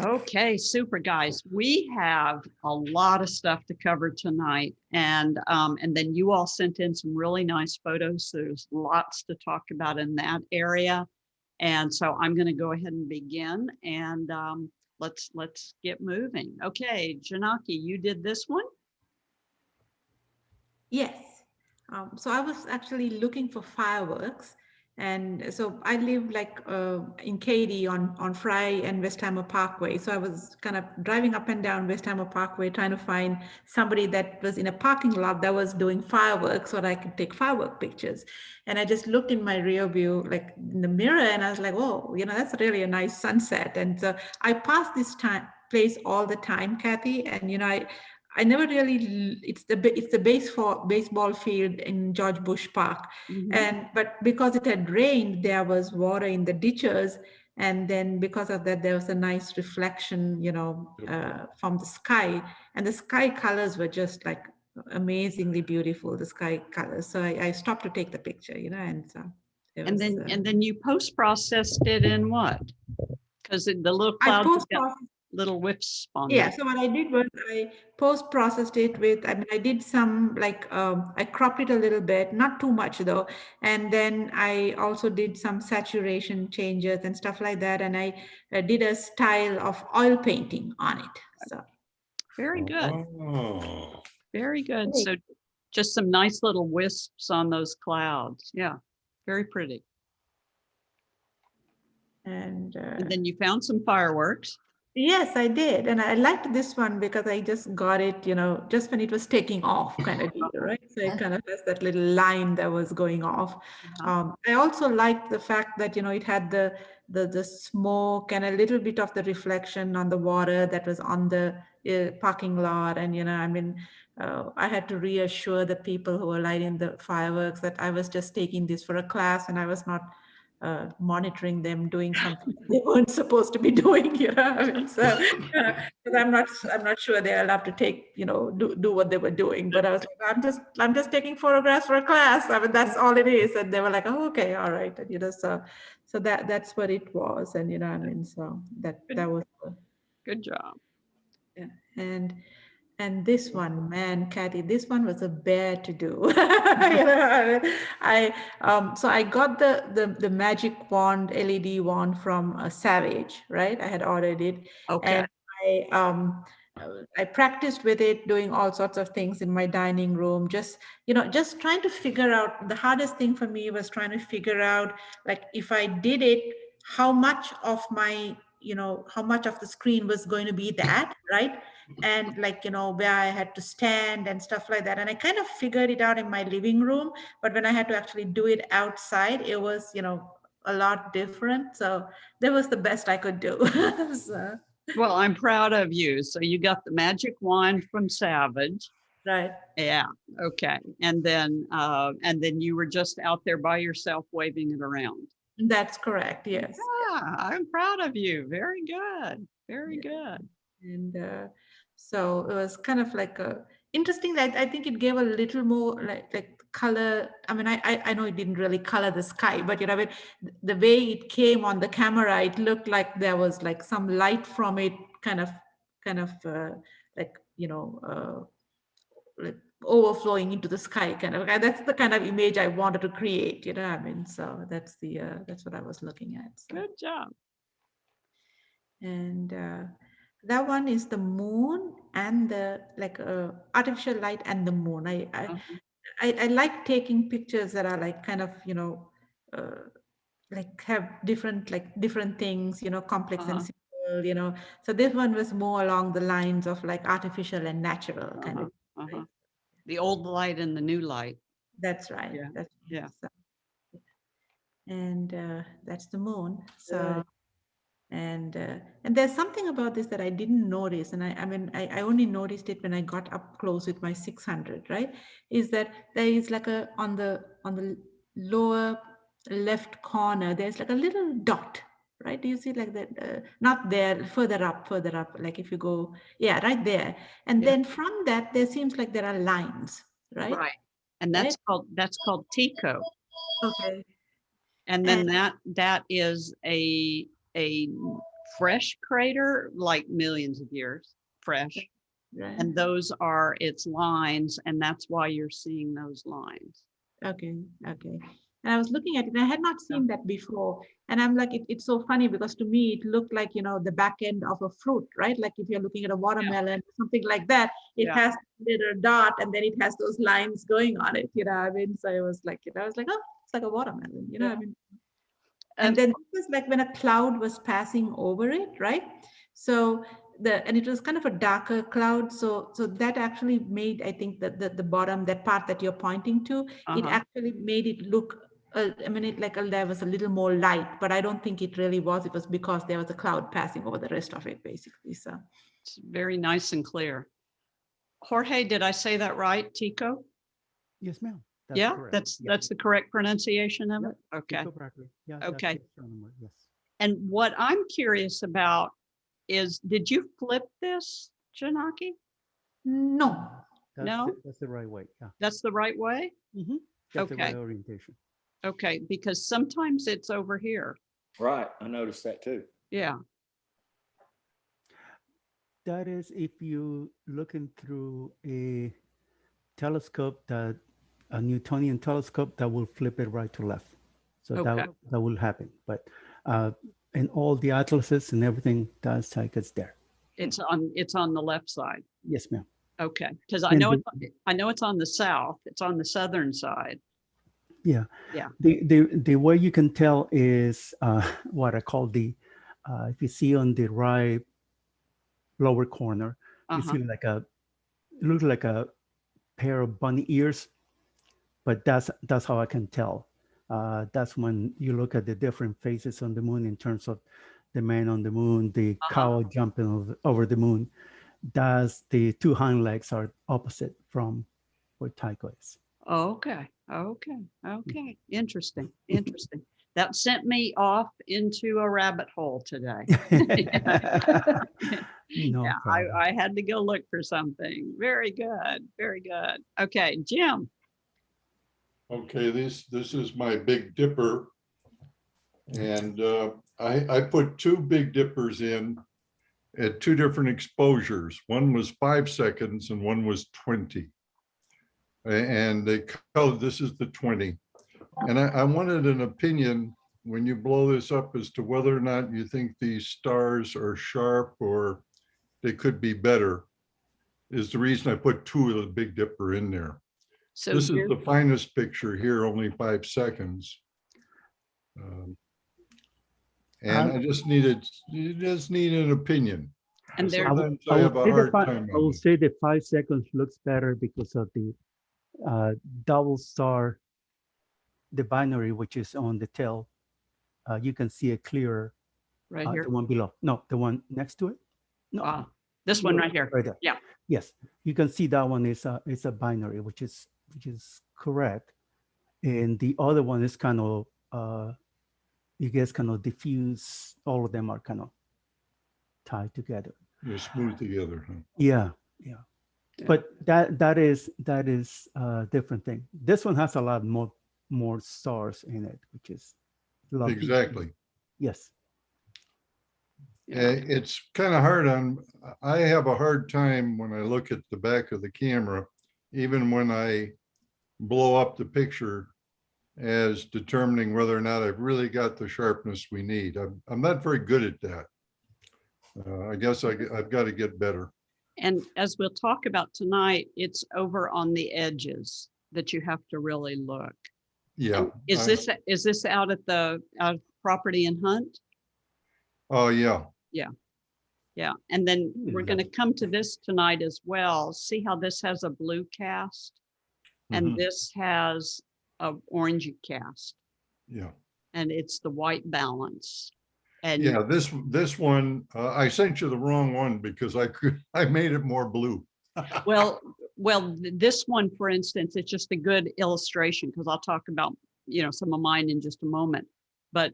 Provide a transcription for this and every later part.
Okay, super guys. We have a lot of stuff to cover tonight, and then you all sent in some really nice photos. So there's lots to talk about in that area, and so I'm going to go ahead and begin, and let's get moving. Okay, Janaki, you did this one. Yes. So I was actually looking for fireworks. And so I live like in Katy on Fry and Westheimer Parkway. So I was kind of driving up and down Westheimer Parkway trying to find somebody that was in a parking lot that was doing fireworks so that I could take firework pictures. And I just looked in my rear view, like in the mirror, and I was like, "Whoa, that's really a nice sunset." And so I pass this time place all the time, Kathy. And I never really. It's the baseball field in George Bush Park, Mhm. and but because it had rained, there was water in the ditches, and then because of that, there was a nice reflection, from the sky, and the sky colors were just like amazingly beautiful. The sky colors. So I stopped to take the picture, and so it And was. then you post processed it in what? Because the little I clouds have post got little whiffs on Yeah, them. so what I did was I post processed it with, I mean, I did some like, I cropped it a little bit, not too much though. And then I also did some saturation changes and stuff like that. And I did a style of oil painting on it. So, Very good. Oh, Very good. Great. So just some nice little wisps on those clouds. Yeah, very pretty. and And then you found some fireworks. yes, I did. And I liked this one because I just got it, just when it was taking off kind of deal, right? So it kind of has that little line that was going off. Uh-huh. I also liked the fact that, it had the smoke and a little bit of the reflection on the water that was on the parking lot. And, I mean, I had to reassure the people who were lighting the fireworks that I was just taking this for a class and I was not monitoring them doing something they weren't supposed to be doing. I mean, so 'cause I'm not sure they're allowed to take, do what they were doing. But I was like, I'm just taking photographs for a class. I mean, that's all it is. And they were like, oh, okay, all right. And, so that's what it was. And I mean, so Good, that was good job. yeah. And this one, man, Kathy, this one was a bear to do. So I got the magic wand, LED wand from Savage, right? I had ordered it, Okay. and I um I practiced with it, doing all sorts of things in my dining room. Just trying to figure out. The hardest thing for me was trying to figure out, like, if I did it, how much of how much of the screen was going to be that, right? And like where I had to stand and stuff like that. And I kind of figured it out in my living room, but when I had to actually do it outside, it was a lot different. So that was the best I could do. So, Well, I'm proud of you. So you got the magic wand from Savage. right. Yeah. Okay. And then you were just out there by yourself waving it around. That's correct. Yes. Yeah, I'm proud of you. Very good. Very Yeah. good. And so it was kind of like a interesting. Like, I think it gave a little more like color. I mean, I know it didn't really color the sky, but I mean, the way it came on the camera, it looked like there was like some light from it, kind of like like overflowing into the sky, kind of. That's the kind of image I wanted to create. I mean, so that's what I was looking at. So. Good job. And that one is the moon and the like artificial light and the moon. Uh-huh. I like taking pictures that are like kind of uh, like have different things, complex and Uh-huh. simple. So this one was more along the lines of like artificial and natural kind Uh-huh. of, Uh-huh. right? The old light and the new light. That's right. Yeah. That's right. Yeah. So, and that's the moon. Good. So and there's something about this that I didn't notice, and I mean I only noticed it when I got up close with my 600, right? Is that there is like a on the lower left corner there's like a little dot, right? Do you see like that? Not there, further up, like if you go, yeah, right there. And Yeah. then from that there seems like there are lines, right? Right. And Right. that's called Tico. Okay. And And then that is a fresh crater, like millions of years fresh. Right. And those are its lines, and that's why you're seeing those lines. Okay, okay. And I was looking at it, and I had not seen that before. And I'm like, it's so funny because to me, it looked like, the back end of a fruit, right? Like if you're looking at a watermelon, something like that, it Yeah. has a little dot and then it has those lines going on it, I mean, so it was like, I was like, oh, it's like a watermelon, I mean. And then it was like when a cloud was passing over it, right? So and it was kind of a darker cloud. So that actually made, I think that the bottom, that part that you're pointing to, it actually made it look, I mean, there was a little more light, but I don't think it really was. It was because there was a cloud passing over the rest of it, basically. So it's very nice and clear. Jorge, did I say that right? Tico? Yes, ma'am. Yeah, correct. that's the correct pronunciation of Yep, it? Okay. Yeah, Okay. that's the astronomer, yes. And what I'm curious about is, did you flip this, Janaki? no. No? That's the right way. Yeah. That's the right way? That's the Okay. right orientation. Okay, because sometimes it's over here. Right, I noticed that too. Yeah. That is if you looking through a telescope, a Newtonian telescope, that will flip it right to left. So Okay. that will happen. But in all the atlases and everything, that's like it's there. It's on the left side. Yes, ma'am. Okay, because I And know it's on the south. It's on the southern side. Yeah. Yeah. The way you can tell is what I call if you see on the right lower corner, you see it looks like a pair of bunny ears, but that's how I can tell. That's when you look at the different phases on the moon in terms of the man on the moon, the cow jumping over the moon. That's the two hind legs are opposite from where Tycho is. Okay. Interesting. That sent me off into a rabbit hole today. No Yeah, problem. I had to go look for something. Very good. Okay, Jim. Okay, this is my Big Dipper. And I put two Big Dippers in at two different exposures. One was 5 seconds and one was 20. And they colored, this is the 20. And I wanted an opinion when you blow this up as to whether or not you think these stars are sharp or they could be better, is the reason I put two of the Big Dipper in there. So this is the finest picture here, only 5 seconds. And I just need an opinion. And there, Sometimes I have a hard time. I will say the 5 seconds looks better because of the double star, the binary, which is on the tail. You can see it clearer. right here. The one below. No, the one next to it. No, this one right here. Right there. Yeah. Yes, you can see that one is a binary, which is correct, and the other one is kind of you guys kind of diffuse. All of them are kind of tied together. They're smooth together, huh? Yeah. But that is a different thing. This one has a lot more stars in it, which is lovely. Exactly. Yes. It's kind of hard I have a hard time when I look at the back of the camera, even when I blow up the picture, as determining whether or not I've really got the sharpness we need. I'm not very good at that. I guess I've got to get better. And as we'll talk about tonight, it's over on the edges that you have to really look. Yeah. And is this out at the property in Hunt? Oh, yeah. Yeah. And then we're going to come to this tonight as well. See how this has a blue cast and this has a orangey cast. Yeah. And it's the white balance. And yeah, this one, I sent you the wrong one because I made it more blue. well, this one, for instance, it's just a good illustration because I'll talk about, some of mine in just a moment. But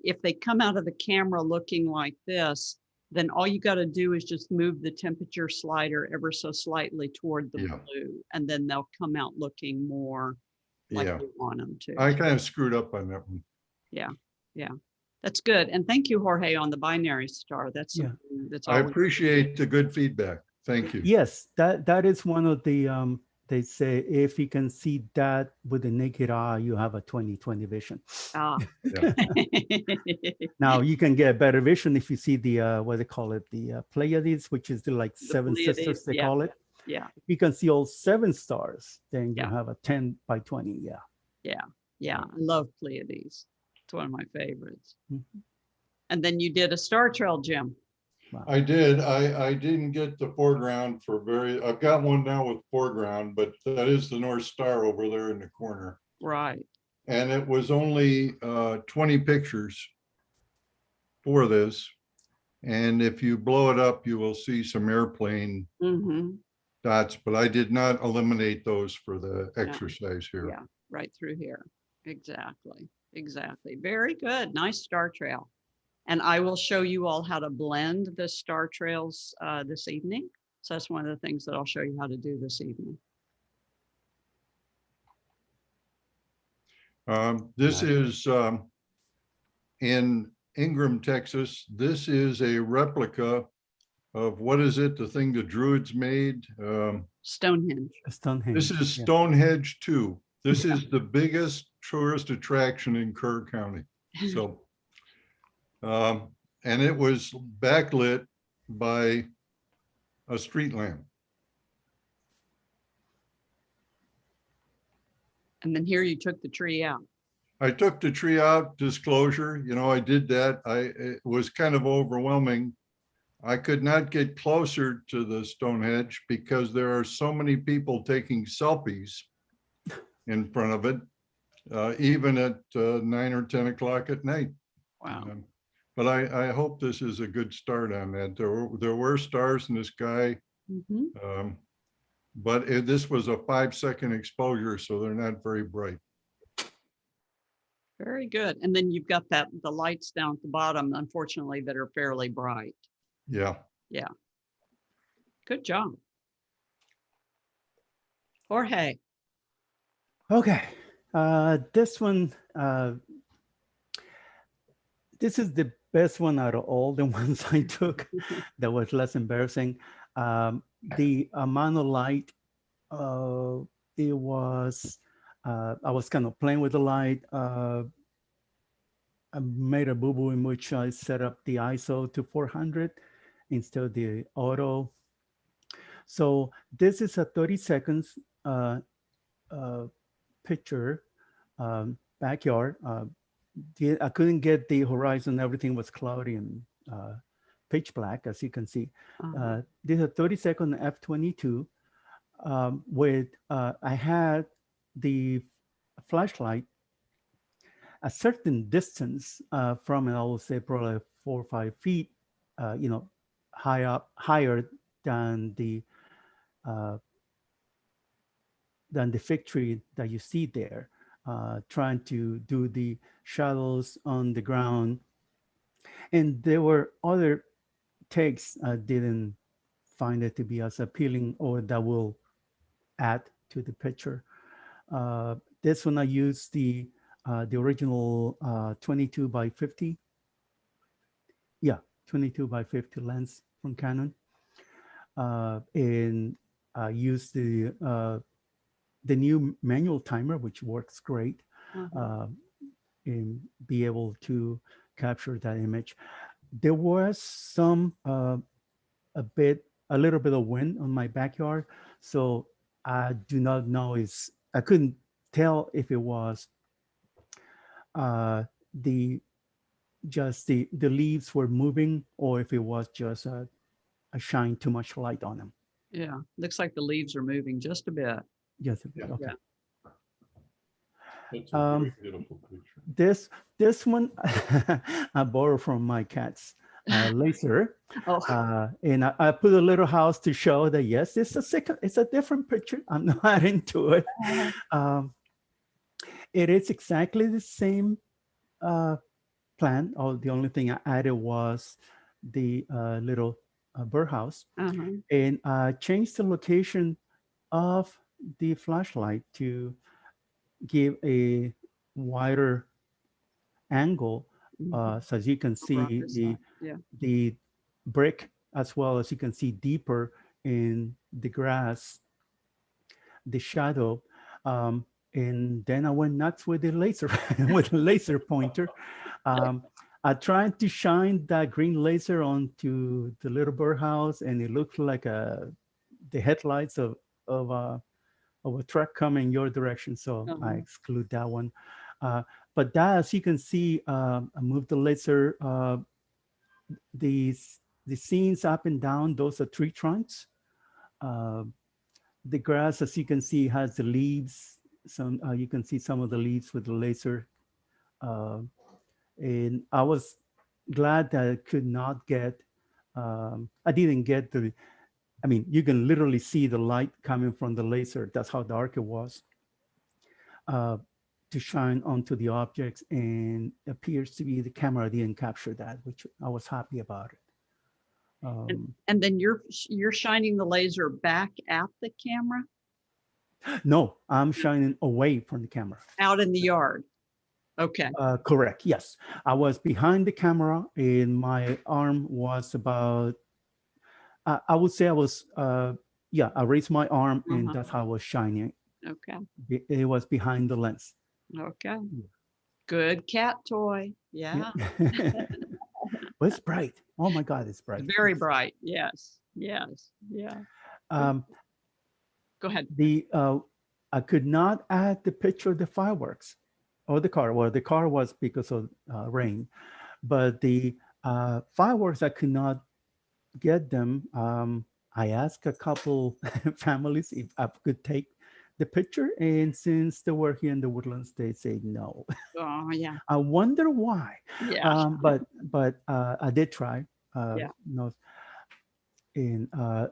if they come out of the camera looking like this, then all you got to do is just move the temperature slider ever so slightly toward the blue, and then they'll come out looking more like you want them to. I kind of screwed up on that one. Yeah. That's good. And thank you, Jorge, on the binary star. That's Yeah. something that's I always appreciate the good feedback. Thank you. Yes, that is one of the they say if you can see that with the naked eye, you have a 20/20 vision. ah. Yeah. Now you can get better vision if you see the what they call it, the Pleiades, which is the like The seven Pleiades, sisters they yeah. call it. Yeah, If you can see all 7 stars, then you Yeah. have a 10/20. Yeah. yeah. I love Pleiades. It's one of my favorites. Mhm. And then you did a star trail, Jim. I did. I didn't get the foreground for I've got one now with foreground, but that is the North Star over there in the corner. Right. And it was only 20 pictures for this. And if you blow it up, you will see some airplane Mm-hmm. dots, but I did not eliminate those for the Yeah. exercise here. Yeah, right through here. Exactly. Exactly. Very good. Nice star trail. And I will show you all how to blend the star trails this evening. So that's one of the things that I'll show you how to do this evening. This Nice. is in Ingram, Texas. This is a replica of what is it? The thing the Druids made. Stonehenge. Stonehenge. This is yeah. Stonehenge 2. This is the biggest tourist attraction in Kerr County. So, and it was backlit by a street lamp. And then here you took the tree out. I took the tree out, disclosure, I did that. It was kind of overwhelming. I could not get closer to the Stonehenge because there are so many people taking selfies in front of it, even at 9 or 10 o'clock at night. Wow. But I hope this is a good start on that. There were stars in the sky, Mm-hmm. but this was a 5-second exposure, so they're not very bright. Very good. And then you've got the lights down at the bottom, unfortunately, that are fairly bright. Yeah. Yeah. Good job. Jorge. Okay. This one, this is the best one out of all the ones I took that was less embarrassing. The amount of light, it was, I was kind of playing with the light. I made a boo-boo in which I set up the ISO to 400 instead of the auto. So this is a 30 seconds picture, backyard. I couldn't get the horizon. Everything was cloudy and pitch black, as you can see. This is a 30-second f/22 with, I had the flashlight a certain distance from it. I would say probably 4 or 5 feet, higher than the fig tree that you see there, trying to do the shadows on the ground. And there were other takes I didn't find it to be as appealing or that will add to the picture. This one I used the original 22 by 50. Yeah, 22 by 50 lens from Canon. And I used the new manual timer, which works great, and be able to capture that image. There was some a little bit of wind on my backyard, so I do not know I couldn't tell if it was the leaves were moving or if it was just a shine too much light on them. Yeah. Looks like the leaves are moving just a bit. Yes. Yeah. Okay. Yeah. That's a very beautiful picture. This one I borrowed from my cat's laser. Oh. And I put a little house to show that yes, it's a different picture. I'm not into it. It is exactly the same plant. Oh, the only thing I added was the little birdhouse, and changed the location of the flashlight to give a wider angle So as you can see, Rocker side, yeah. the brick, as well as you can see deeper in the grass, the shadow. And then I went nuts with the laser, with the laser pointer. I tried to shine that green laser onto the little birdhouse, and it looked like the headlights of a truck coming your direction. So I exclude that one. But that, as you can see, I moved the laser. The scenes up and down, those are tree trunks. The grass, as you can see, has the leaves. Some you can see some of the leaves with the laser. And I was glad that I could not get, I didn't get the, I mean, you can literally see the light coming from the laser. That's how dark it was, to shine onto the objects. And appears to be the camera didn't capture that, which I was happy about it. And then you're shining the laser back at the camera No, I'm shining away from the camera. out in the yard. Okay. Correct. Yes. I was behind the camera and my arm was about, I would say I was, yeah, I raised my arm and that's how I was shining. Okay. It was behind the lens. Okay. Good cat toy. Yeah. Well, it's bright. Oh my God, it's bright. Very bright. Yes. Yes. Yeah. Go ahead. I could not add the picture of the fireworks or the car. Well, the car was because of rain, but the fireworks, I could not get them. I asked a couple families if I could take the picture, and since they were here in the Woodlands, they said no. Oh yeah. I wonder why. Yeah. But I did try. Yeah. You know, and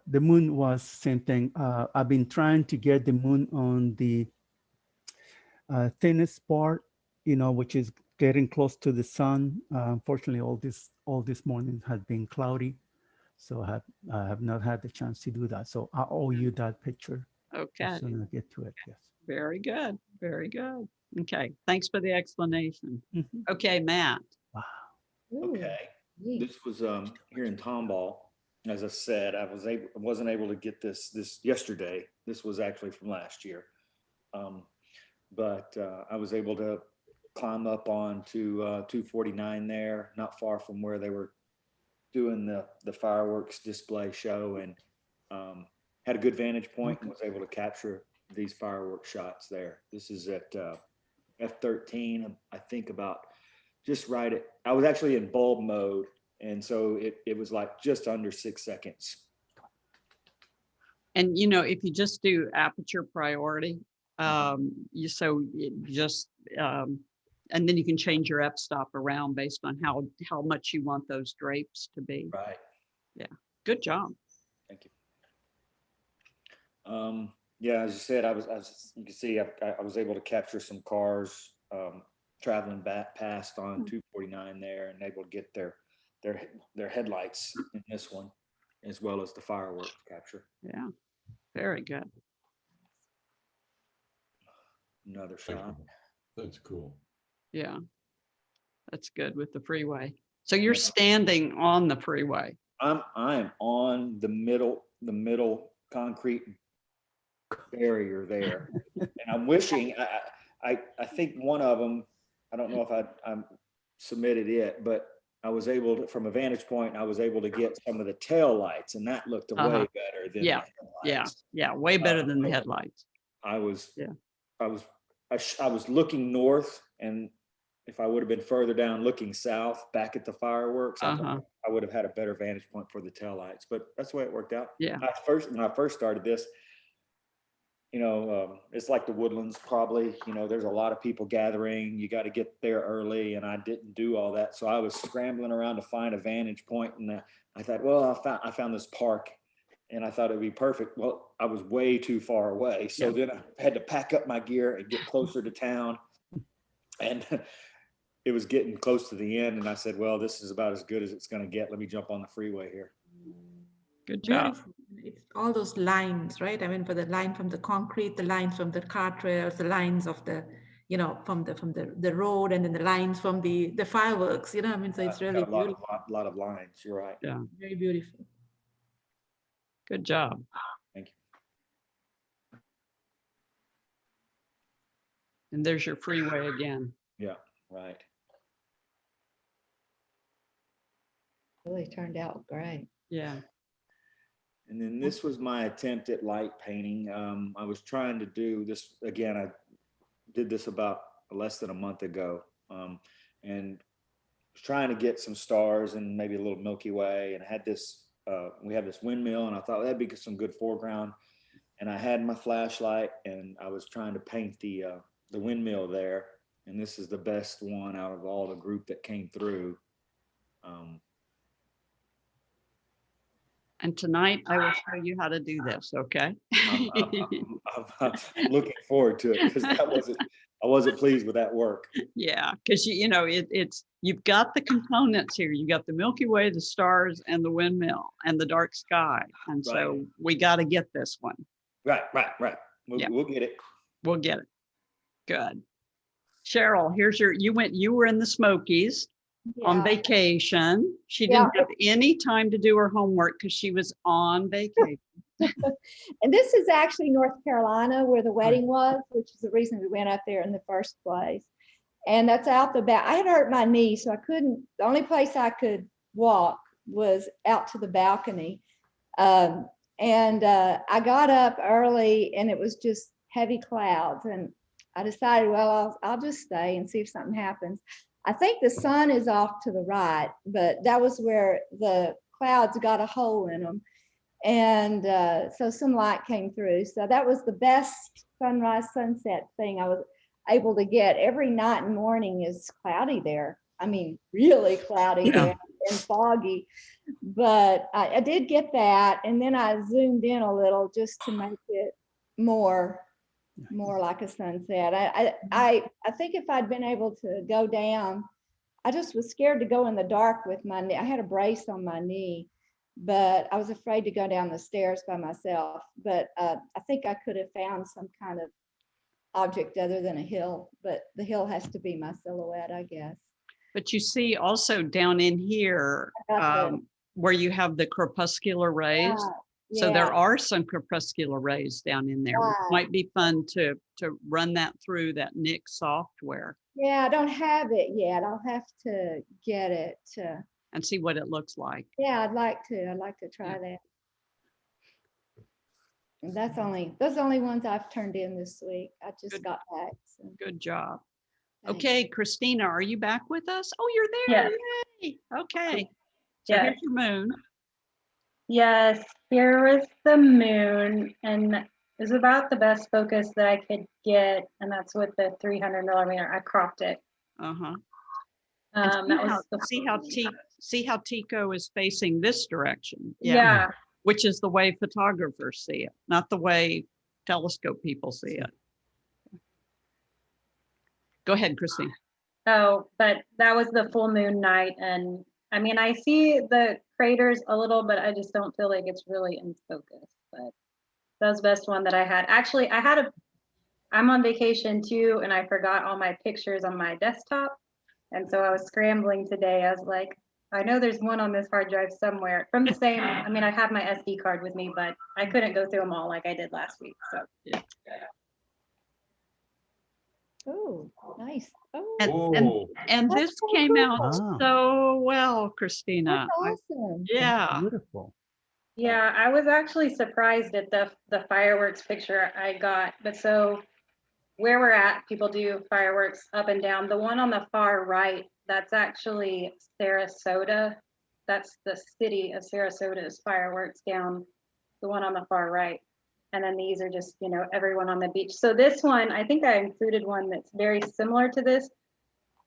the moon was same thing. I've been trying to get the moon on the thinnest part, you know, which is getting close to the sun. Unfortunately, all this morning has been cloudy, so I have not had the chance to do that. So I owe you that picture. Okay. As soon as I get to it, yes. Very good. Very good. Okay. Thanks for the explanation. Mhm. Okay, Matt. Wow. Okay, this was here in Tomball. As I said, I wasn't able to get this yesterday. This was actually from last year, but I was able to climb up onto 249 there, not far from where they were doing the fireworks display show, and had a good vantage point and was able to capture these fireworks shots there. This is at F13, I think about just right at, I was actually in bulb mode. And so it was like just under 6 seconds. And you know, if you just do aperture priority, you just and then you can change your f-stop around based on how much you want those drapes to be. Right. Yeah. Good job. Thank you. Yeah, as you said, you can see I was able to capture some cars traveling back past on 249 there, and able to get their headlights in this one, as well as the fireworks capture. Yeah. Very good. Another shot. That's cool. Yeah. That's good with the freeway. So you're standing on the freeway. I am on the middle concrete barrier there, and I'm wishing I think one of them, I don't know if I submitted it, but I was able to, from a vantage point, I was able to get some of the tail lights, and that looked way better than Yeah. the headlights. Yeah. Way better than the headlights. I was looking north, and if I would have been further down looking south back at the fireworks, I would have had a better vantage point for the taillights, but that's the way it worked out. Yeah. When I first started this, you know, it's like the Woodlands probably, you know, there's a lot of people gathering, you got to get there early, and I didn't do all that. So I was scrambling around to find a vantage point, and I thought, well, I found this park, and I thought it'd be perfect. Well, I was way too far away. So then I had to pack up my gear and get closer to town, and it was getting close to the end. And I said, well, this is about as good as it's going to get. Let me jump on the freeway here. Good job. Beautiful. It's all those lines, right? I mean, for the line from the concrete, the lines from the car trails, the lines of the, you know, from the road, and then the lines from the fireworks, you know, I mean, so it's really Got a lot beautiful, of, lot of lines. You're right. Yeah, very beautiful. good job. Thank you. And there's your freeway again. Yeah, right. Really turned out great. Yeah. And then this was my attempt at light painting. I was trying to do this again. I did this about less than a month ago, and was trying to get some stars and maybe a little Milky Way. And I had this. We have this windmill, and I thought that'd be some good foreground. And I had my flashlight, and I was trying to paint the windmill there. And this is the best one out of all the group that came through. And tonight I will show you how to do this, okay? I'm looking forward to it because I wasn't pleased with that work. Yeah, because you know it's you've got the components here. You got the Milky Way, the stars, and the windmill, and the dark sky. And so Right. we got to get this one. Right. Yeah. We'll get it. We'll get it. Good. Cheryl, here's you were in the Smokies on Yeah. vacation. She didn't have any time to do her homework because she was on vacation. And this is actually North Carolina where the wedding was, which is the reason we went up there in the first place. And that's out the back. I had hurt my knee, so I couldn't, the only place I could walk was out to the balcony. I got up early and it was just heavy clouds. And I decided, well, I'll just stay and see if something happens. I think the sun is off to the right, but that was where the clouds got a hole in them. And so some light came through. So that was the best sunrise sunset thing I was able to get. Every night and morning is cloudy there. I mean, really cloudy there and foggy. But I did get that. And then I zoomed in a little just to make it more like a sunset. I think if I'd been able to go down, I just was scared to go in the dark with my knee. I had a brace on my knee, but I was afraid to go down the stairs by myself. But I think I could have found some kind of object other than a hill, but the hill has to be my silhouette, I guess. But you see also down in here where you have the crepuscular rays. So there are some crepuscular rays down in there. Which might be fun to run that through that Nick software. Yeah, I don't have it yet. I'll have to get it. And see what it looks like. Yeah, I'd like to try that. And those are the only ones I've turned in this week. I just Good. got back. So Good job. thanks. Okay, Christina, are you back with us? Oh, you're there. Yay. Okay. So Yes. here's your moon. Yes, here was the moon, and it was about the best focus that I could get, and that's with the 300mm. I cropped it. Uh-huh. That was the See how Tico is facing this direction. yeah. Which is the way photographers see it, not the way telescope people see it. Go ahead, Christine. Oh, but that was the full moon night, and I mean, I see the craters a little, but I just don't feel like it's really in focus. But that was the best one that I had. Actually, I'm on vacation too, and I forgot all my pictures on my desktop. And so I was scrambling today. I was like, I know there's one on this hard drive somewhere from the same, I mean, I have my SD card with me, but I couldn't go through them all like I did last week. So Yeah. Oh, nice. Oh, And That's this so came cool. out Wow. so well, Christina. that's awesome. Yeah. Beautiful. yeah, I was actually surprised at the fireworks picture I got. But so where we're at, people do fireworks up and down. The one on the far right, that's actually Sarasota. That's the city of Sarasota's fireworks down, the one on the far right. And then these are just, you know, everyone on the beach. So this one, I think I included one that's very similar to this,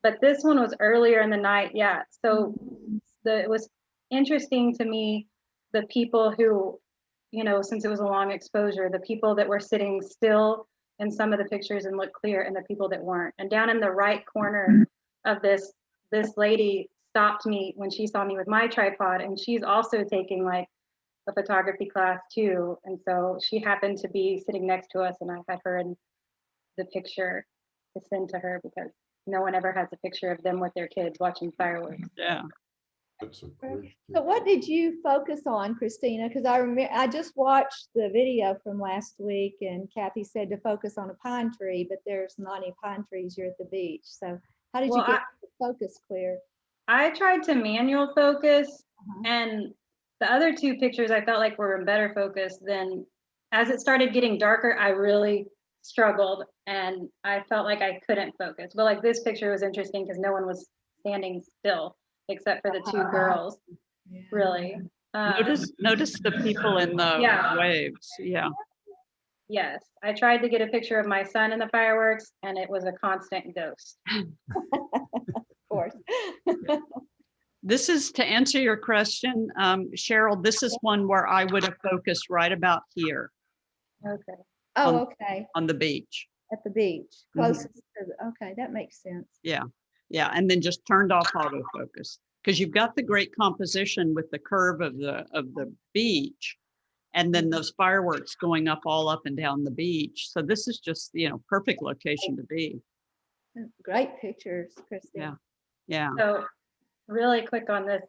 but this one was earlier in the night. Yeah. So it was interesting to me, the people who, you know, since it was a long exposure, the people that were sitting still in some of the pictures and looked clear, and the people that weren't. And down in the right corner of this lady stopped me when she saw me with my tripod, and she's also taking like a photography class too. And so she happened to be sitting next to us, and I had her in the picture. to send to her because no one ever has a picture of them with their kids watching fireworks. Yeah. That's a great. So what did you focus on, Christina? Because I remember I just watched the video from last week, and Kathy said to focus on a pine tree, but there's not any pine trees. You're at the beach. So how did you Well, get the focus clear? I tried to manual focus, Uh-huh. and the other two pictures I felt like were in better focus. Then as it started getting darker, I really struggled and I felt like I couldn't focus. But like this picture was interesting because no one was standing still except for the two girls, Yeah. really. Notice the people in the Yeah. waves. Yeah. Yes, I tried to get a picture of my son in the fireworks and it was a constant ghost. Of course. This is to answer your question, Cheryl, this is one where I would have focused right about here Okay. Oh, okay. on the beach. At the beach, Mhm. closest to the, okay, that makes sense. Yeah. And then just turned off autofocus because you've got the great composition with the curve of the beach and then those fireworks going up all up and down the beach. So this is just, perfect location to be. Great pictures, Christine. Yeah. So really quick on this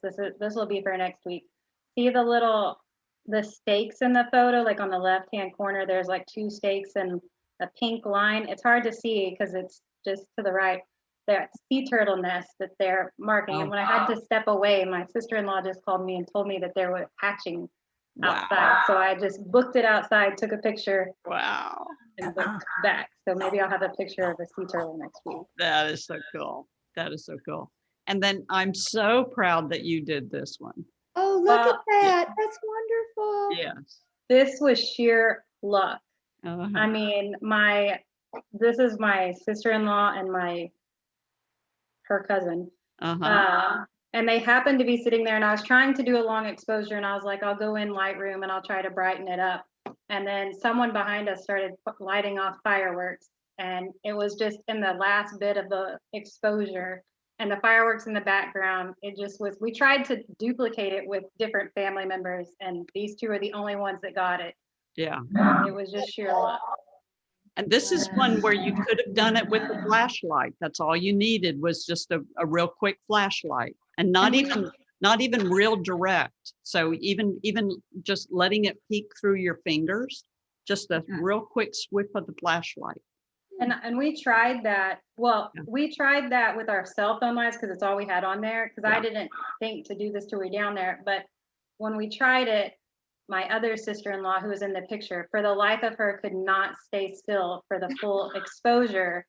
will be for next week. See the stakes in the photo, like on the left-hand corner, there's like two stakes and a pink line. It's hard to see because it's just to the right. That's sea turtle nest that they're marking. And when I had to step away, my sister-in-law just called me and told me that they were hatching outside. So I just booked it outside, took a picture, Wow. and booked back. So maybe I'll have a picture of a sea turtle next week. That is so cool. That is so cool. And then I'm so proud that you did this one. Oh, look at that. That's wonderful. Yes. This was sheer luck. Uh-huh. I mean, this is my sister-in-law and her cousin. Uh-huh. And they happened to be sitting there and I was trying to do a long exposure and I was like, I'll go in Lightroom and I'll try to brighten it up. And then someone behind us started lighting off fireworks and it was just in the last bit of the exposure and the fireworks in the background. It just was, we tried to duplicate it with different family members and these two are the only ones that got it. Yeah. It was just sheer luck. And this is one where you could have done it with a flashlight. That's all you needed was just a real quick flashlight and not even real direct. So even just letting it peek through your fingers, just a real quick swipe of the flashlight. And we tried that. Well, we tried that with our cell phone lights because it's all we had on there. Because I didn't think to do this till we were down there. But when we tried it, my other sister-in-law who was in the picture, for the life of her, could not stay still for the full exposure.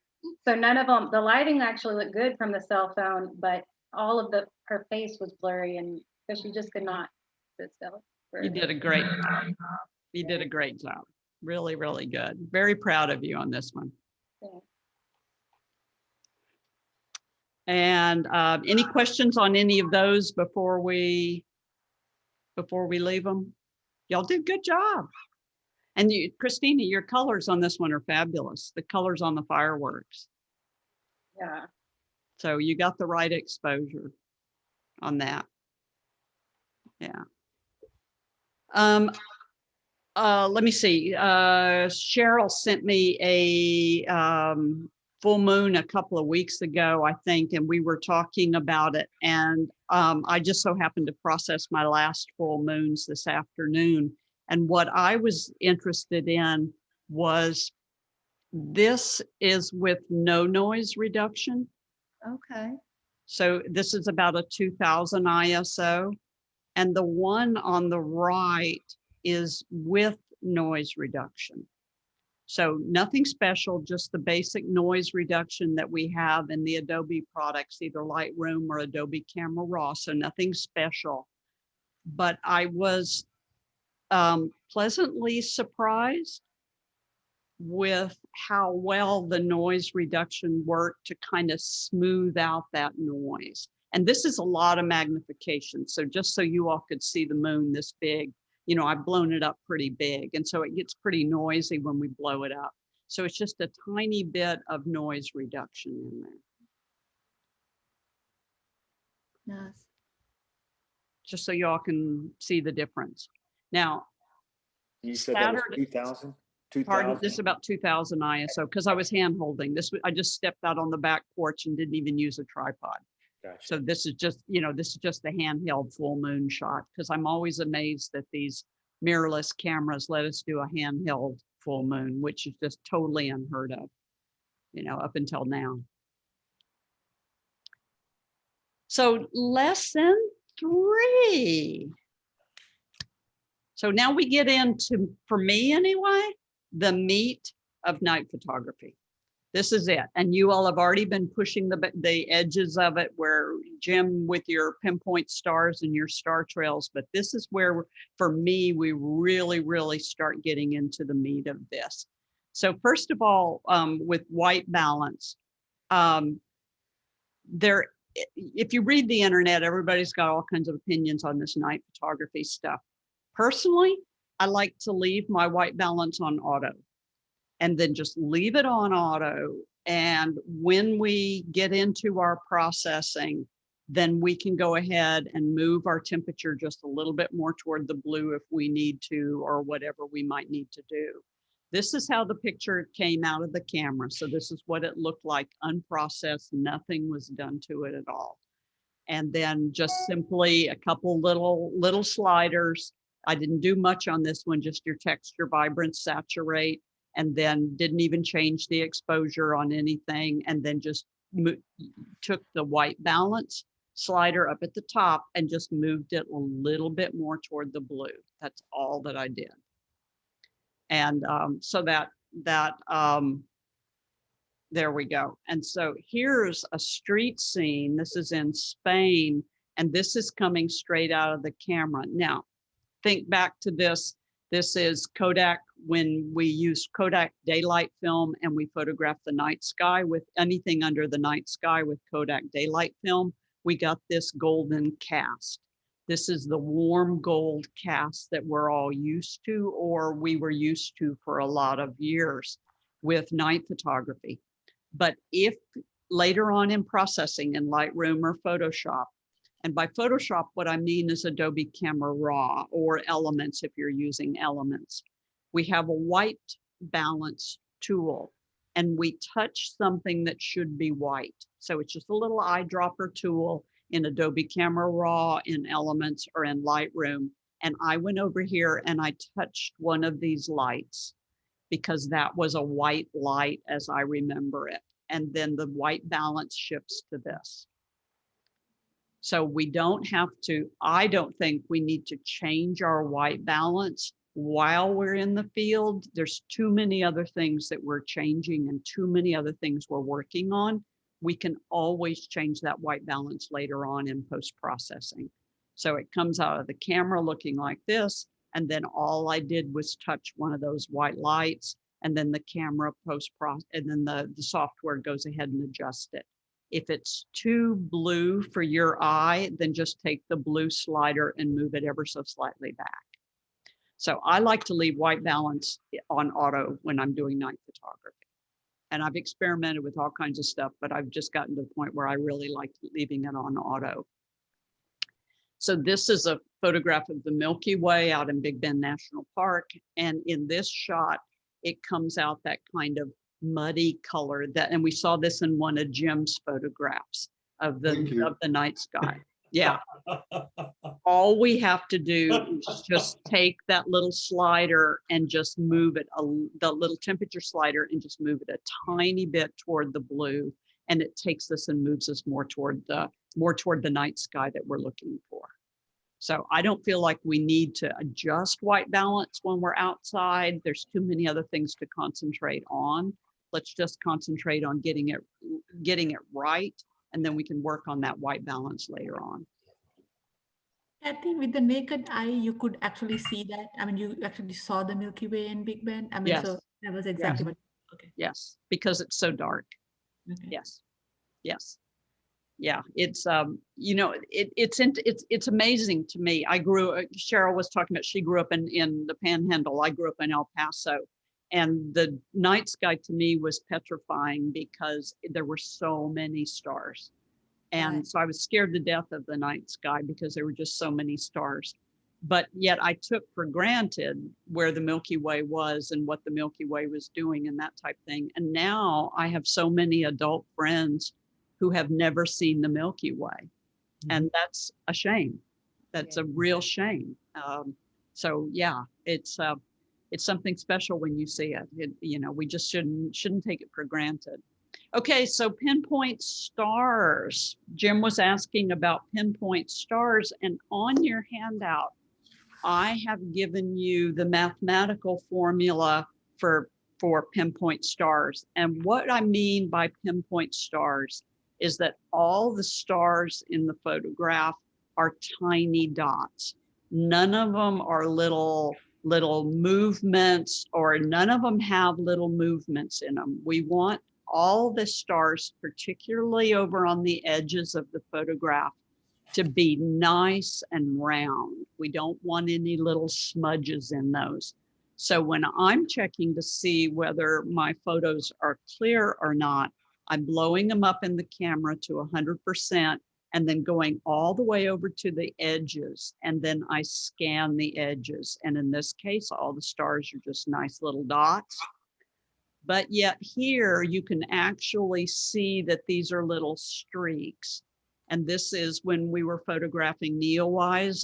So none of them, the lighting actually looked good from the cell phone, but all of her face was blurry and because she just could not sit still. You did a great job. You did a great job. Really, really good. Very proud of you on this one. Thanks. And any questions on any of those before we leave them? Y'all did a good job. And Christina, your colors on this one are fabulous. The colors on the fireworks. Yeah. So you got the right exposure on that. Yeah. Let me see. Cheryl sent me a full moon a couple of weeks ago, I think, and we were talking about it. And I just so happened to process my last full moons this afternoon. And what I was interested in was this is with no noise reduction. Okay. So this is about a 2000 ISO. And the one on the right is with noise reduction. So nothing special, just the basic noise reduction that we have in the Adobe products, either Lightroom or Adobe Camera Raw. So nothing special. But I was pleasantly surprised with how well the noise reduction worked to kind of smooth out that noise. And this is a lot of magnification. So just so you all could see the moon this big, I've blown it up pretty big. And so it gets pretty noisy when we blow it up. So it's just a tiny bit of noise reduction in there. Nice. Just so y'all can see the difference. Now, You said that was Saturday- 2000? Pardon, 2000. this is about 2000 ISO because I was hand holding this. I just stepped out on the back porch and didn't even use a tripod. Gotcha. So this is just, you know, this is just the handheld full moon shot because I'm always amazed that these mirrorless cameras let us do a handheld full moon, which is just totally unheard of, you know, up until now. So lesson 3. So now we get into, for me anyway, the meat of night photography. This is it. And you all have already been pushing the edges of it where Jim with your pinpoint stars and your star trails. But this is where, for me, we really, really start getting into the meat of this. So first of all, with white balance, if you read the internet, everybody's got all kinds of opinions on this night photography stuff. Personally, I like to leave my white balance on auto and then just leave it on auto. And when we get into our processing, then we can go ahead and move our temperature just a little bit more toward the blue if we need to, or whatever we might need to do. This is how the picture came out of the camera. So this is what it looked like, unprocessed, nothing was done to it at all. And then just simply a couple little sliders. I didn't do much on this one, just your texture, vibrance, saturate, and then didn't even change the exposure on anything. And then just took the white balance slider up at the top and just moved it a little bit more toward the blue. That's all that I did. And so there we go. And so here's a street scene. This is in Spain, and this is coming straight out of the camera. Now, think back to this. This is Kodak, when we used Kodak daylight film and we photographed the night sky with anything under the night sky with Kodak daylight film, we got this golden cast. This is the warm gold cast that we're all used to, or we were used to for a lot of years with night photography. But if later on in processing in Lightroom or Photoshop, and by Photoshop, what I mean is Adobe Camera Raw or Elements if you're using Elements. We have a white balance tool and we touch something that should be white. So it's just a little eyedropper tool in Adobe Camera Raw, in Elements, or in Lightroom. And I went over here and I touched one of these lights because that was a white light as I remember it. And then the white balance shifts to this. So we don't have to, I don't think we need to change our white balance while we're in the field. There's too many other things that we're changing and too many other things we're working on. We can always change that white balance later on in post-processing. So it comes out of the camera looking like this. And then all I did was touch one of those white lights, and then the camera post-process, and then the software goes ahead and adjusts it. If it's too blue for your eye, then just take the blue slider and move it ever so slightly back. So I like to leave white balance on auto when I'm doing night photography. And I've experimented with all kinds of stuff, but I've just gotten to the point where I really like leaving it on auto. So this is a photograph of the Milky Way out in Big Bend National Park. And in this shot, it comes out that kind of muddy color that, and we saw this in one of Jim's photographs of the night sky. Yeah. All we have to do is just take that little slider and just move it, the little temperature slider, and just move it a tiny bit toward the blue. And it takes us and moves us more toward the night sky that we're looking for. So I don't feel like we need to adjust white balance when we're outside. There's too many other things to concentrate on. Let's just concentrate on getting it right, and then we can work on that white balance later on. I think with the naked eye, you could actually see that. I mean, you actually saw the Milky Way in Big Bend. I mean, Yes. so that was exactly what. Okay. Yes, because it's so dark. Okay. Yes, yes, yeah. It's it's amazing to me. Cheryl was talking about, she grew up in the Panhandle. I grew up in El Paso, and the night sky to me was petrifying because there were so many stars. And Right. so I was scared to death of the night sky because there were just so many stars. but yet I took for granted where the Milky Way was and what the Milky Way was doing and that type thing. And now I have so many adult friends who have never seen the Milky Way. And that's a shame. That's a real shame. So yeah, it's something special when you see it. You know, we just shouldn't take it for granted. Okay, so pinpoint stars. Jim was asking about pinpoint stars, and on your handout, I have given you the mathematical formula for pinpoint stars. And what I mean by pinpoint stars is that all the stars in the photograph are tiny dots. None of them are little movements, or none of them have little movements in them. We want all the stars, particularly over on the edges of the photograph, to be nice and round. We don't want any little smudges in those. So when I'm checking to see whether my photos are clear or not, I'm blowing them up in the camera to 100% and then going all the way over to the edges. And then I scan the edges. And in this case, all the stars are just nice little dots. But yet here you can actually see that these are little streaks. And this is when we were photographing Neowise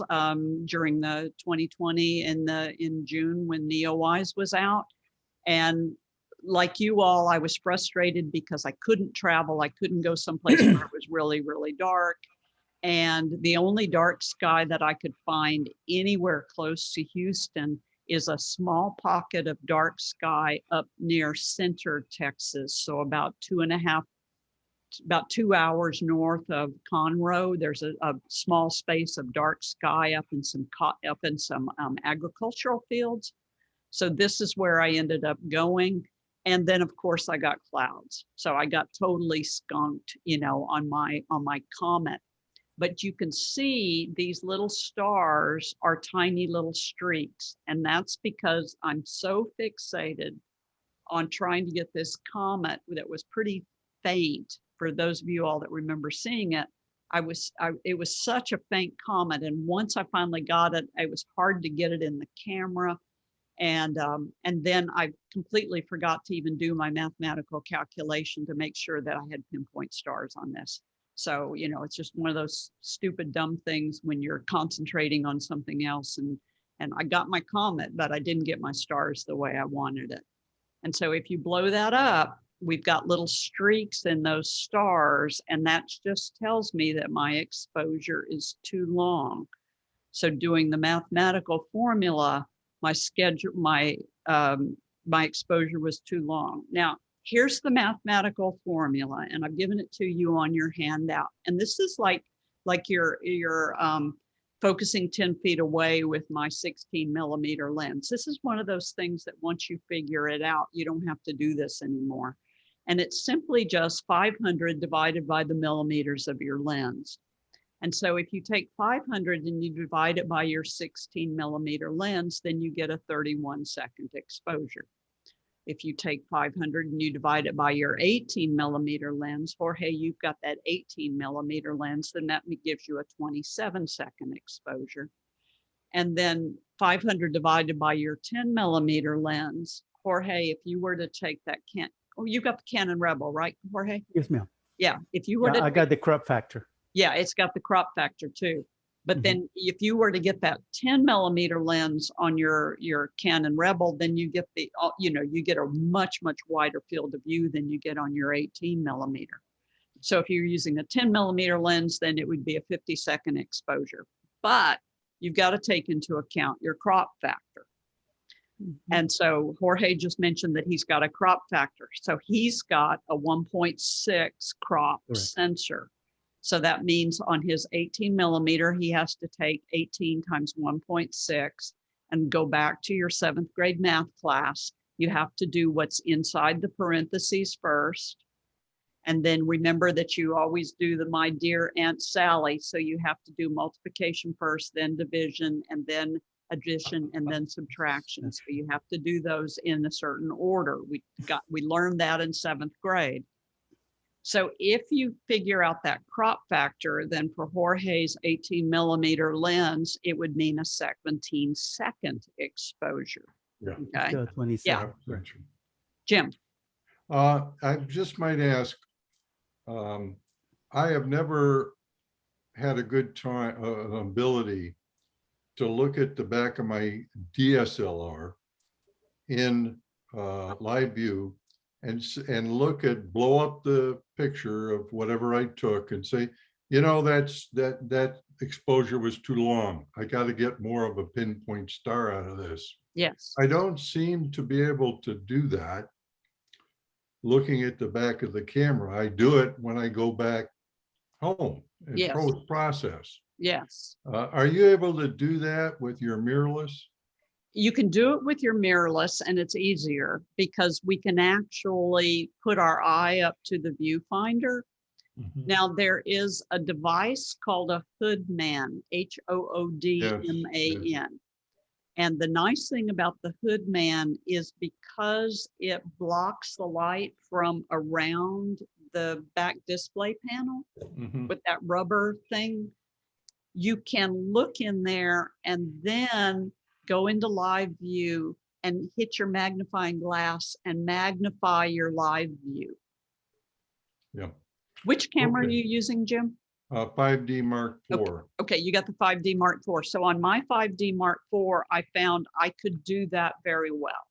during the 2020 in June when Neowise was out. And like you all, I was frustrated because I couldn't travel. I couldn't go someplace where it was really, really dark. And the only dark sky that I could find anywhere close to Houston is a small pocket of dark sky up near Center, Texas. So about 2 hours north of Conroe. There's a small space of dark sky up in some agricultural fields. So this is where I ended up going. And then of course I got clouds. So I got totally skunked, you know, on my comet. But you can see these little stars are tiny little streaks. And that's because I'm so fixated on trying to get this comet that was pretty faint. For those of you all that remember seeing it, it was such a faint comet. And once I finally got it, it was hard to get it in the camera. And then I completely forgot to even do my mathematical calculation to make sure that I had pinpoint stars on this. So, you know, it's just one of those stupid, dumb things when you're concentrating on something else. And I got my comet, but I didn't get my stars the way I wanted it. And so if you blow that up, we've got little streaks in those stars, and that just tells me that my exposure is too long. So doing the mathematical formula, my exposure was too long. Now, here's the mathematical formula, and I've given it to you on your handout. And this is like you're focusing 10 feet away with my 16mm lens. This is one of those things that once you figure it out, you don't have to do this anymore. And it's simply just 500 divided by the millimeters of your lens. And so if you take 500 and you divide it by your 16mm lens, then you get a 31-second exposure. If you take 500 and you divide it by your 18mm lens, Jorge, you've got that 18mm lens, then that gives you a 27-second exposure. And then 500 divided by your 10mm lens, Jorge, if you were to take that you've got the Canon Rebel, right, Jorge? Yes, ma'am. Yeah, if you were to, I got the crop factor. Yeah, it's got the crop factor too. But then if you were to get that 10mm lens on your Canon Rebel, then you get you get a much wider field of view than you get on your 18mm. So if you're using a 10mm lens, then it would be a 50-second exposure. But you've got to take into account your crop factor. And so Jorge just mentioned that he's got a crop factor. So he's got a 1.6 crop sensor. So that means on his 18mm, he has to take 18 times 1.6 and go back to your 7th grade math class. You have to do what's inside the parentheses first. And then remember that you always do the my dear Aunt Sally. So you have to do multiplication first, then division, and then addition, and then subtraction. So you have to do those in a certain order. We learned that in 7th grade. So if you figure out that crop factor, then for Jorge's 18mm lens, it would mean a 17-second exposure. Yeah. Okay. Still 20 Yeah. seconds. Jim. I just might ask, I have never had a good time, an ability to look at the back of my DSLR in live view and look at, blow up the picture of whatever I took and say, you know, that exposure was too long. I got to get more of a pinpoint star out of this. Yes. I don't seem to be able to do that looking at the back of the camera. I do it when I go back home and Yes. process. Yes. Are you able to do that with your mirrorless? You can do it with your mirrorless, and it's easier because we can actually put our eye up to the viewfinder. Mhm. Now, there is a device called a Hoodman, Hoodman. And the nice thing about the Hoodman is because it blocks the light from around the back display panel Mhm. with that rubber thing, you can look in there and then go into live view and hit your magnifying glass and magnify your live view. Yeah. Which camera are Okay. you using, Jim? 5D Mark IV. Okay, you got the 5D Mark IV. So on my 5D Mark IV, I found I could do that very well.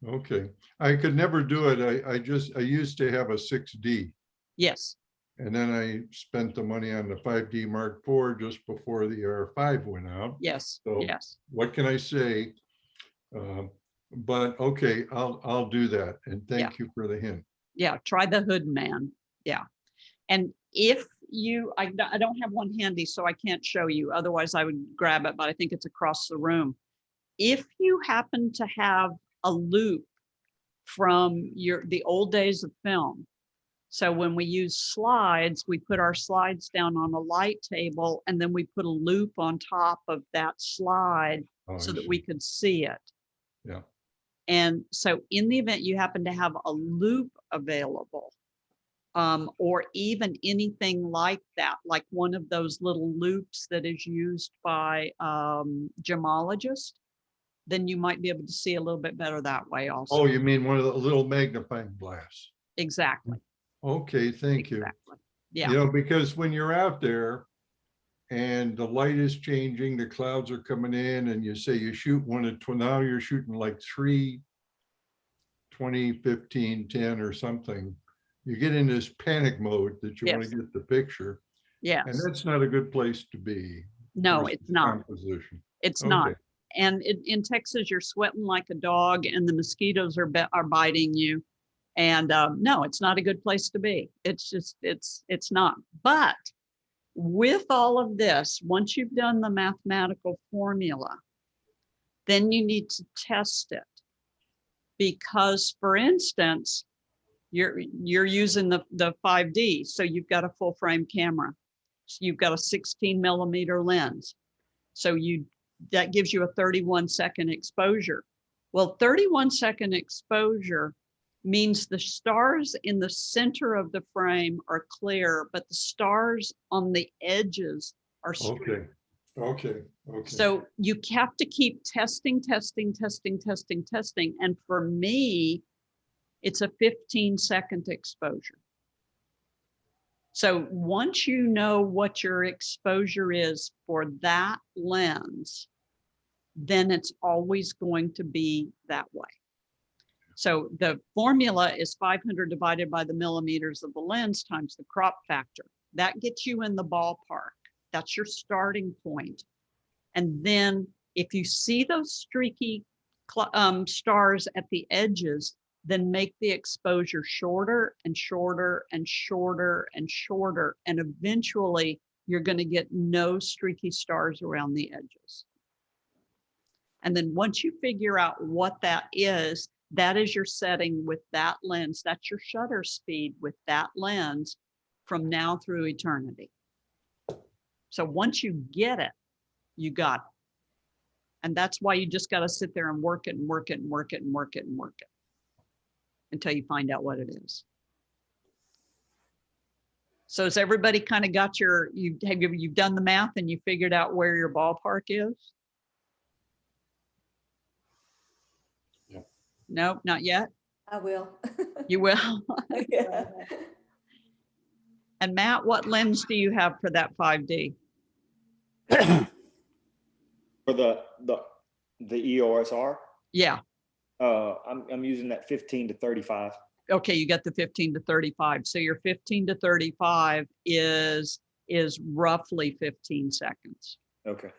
Okay. I could never do it. I used to have a 6D. Yes. And then I spent the money on the 5D Mark IV just before the R5 went out. Yes. So Yes. what can I say? But okay, I'll do that. And thank you for the hint. Yeah. Try the Hoodman. Yeah. And if you, I don't have one handy, so I can't show you. Otherwise, I would grab it, but I think it's across the room. If you happen to have a loop from the old days of film, so when we use slides, we put our slides down on a light table, and then we put a loop on top of that slide so that we could see it. Yeah. And so in the event you happen to have a loop available, or even anything like that, like one of those little loops that is used by gemologists, then you might be able to see a little bit better that way also. Oh, you mean one of the little magnifying glass? Exactly. Okay, thank you. Exactly. Yeah. You know, because when you're out there and the light is changing, the clouds are coming in, and you say you shoot one at now you're shooting like 3, 20, 15, 10 or something. You get in this panic mode that you want Yes. to get the picture. Yes. And that's not a good place to be. No, versus it's not. composition. It's Okay. not. And in Texas, you're sweating like a dog, and the mosquitoes are biting you. And no, it's not a good place to be. It's just, it's not. But with all of this, once you've done the mathematical formula, then you need to test it. Because, for instance, you're using the 5D, so you've got a full frame camera. So you've got a 16mm lens. So that gives you a 31-second exposure. Well, 31-second exposure means the stars in the center of the frame are clear, but the stars on the edges are streaked. Okay. Okay. So you have to keep testing. And for me, it's a 15-second exposure. So once you know what your exposure is for that lens, then it's always going to be that way. So the formula is 500 divided by the millimeters of the lens times the crop factor. That gets you in the ballpark. That's your starting point. And then if you see those streaky stars at the edges, then make the exposure shorter and shorter and shorter and shorter. And eventually you're going to get no streaky stars around the edges. And then once you figure out what that is your setting with that lens. That's your shutter speed with that lens from now through eternity. So once you get it, you got it. And that's why you just got to sit there and work it and work it and work it and work it and work it until you find out what it is. So has everybody kind of got you've done the math and you figured out where your ballpark is? Yeah. Nope, not yet. I will. You will. Yeah. And Matt, what lens do you have for that 5D? For the EOSR, Yeah. I'm using that 15 to 35. Okay, you got the 15 to 35. So your 15 to 35 is roughly 15 seconds. Okay.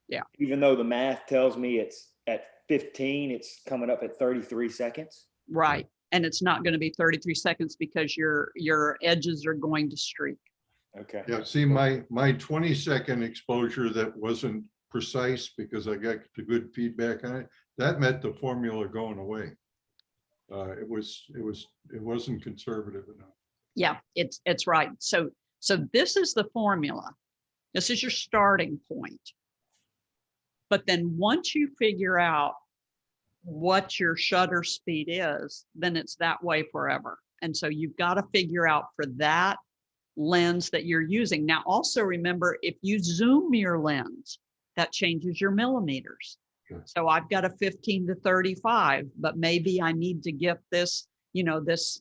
Yeah. Even though the math tells me it's at 15, it's coming up at 33 seconds. Right. And it's not going to be 33 seconds because your edges are going to streak. Okay. Yeah, see, my 20-second exposure that wasn't precise because I got the good feedback on it, that meant the formula going away. It wasn't conservative enough. Yeah, it's right. So this is the formula. This is your starting point. But then once you figure out what your shutter speed is, then it's that way forever. And so you've got to figure out for that lens that you're using. Now, also remember, if you zoom your lens, that changes your millimeters. Sure. So I've got a 15 to 35, but maybe I need to get this, this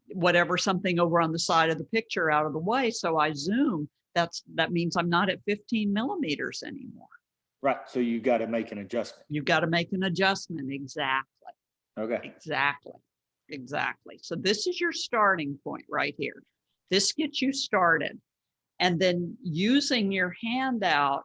whatever, something over on the side of the picture out of the way. So I zoom. That means I'm not at 15 millimeters anymore. Right. So you got to make an adjustment. You've got to make an adjustment. Exactly. Okay. Exactly. So this is your starting point right here. This gets you started. And then using your handout.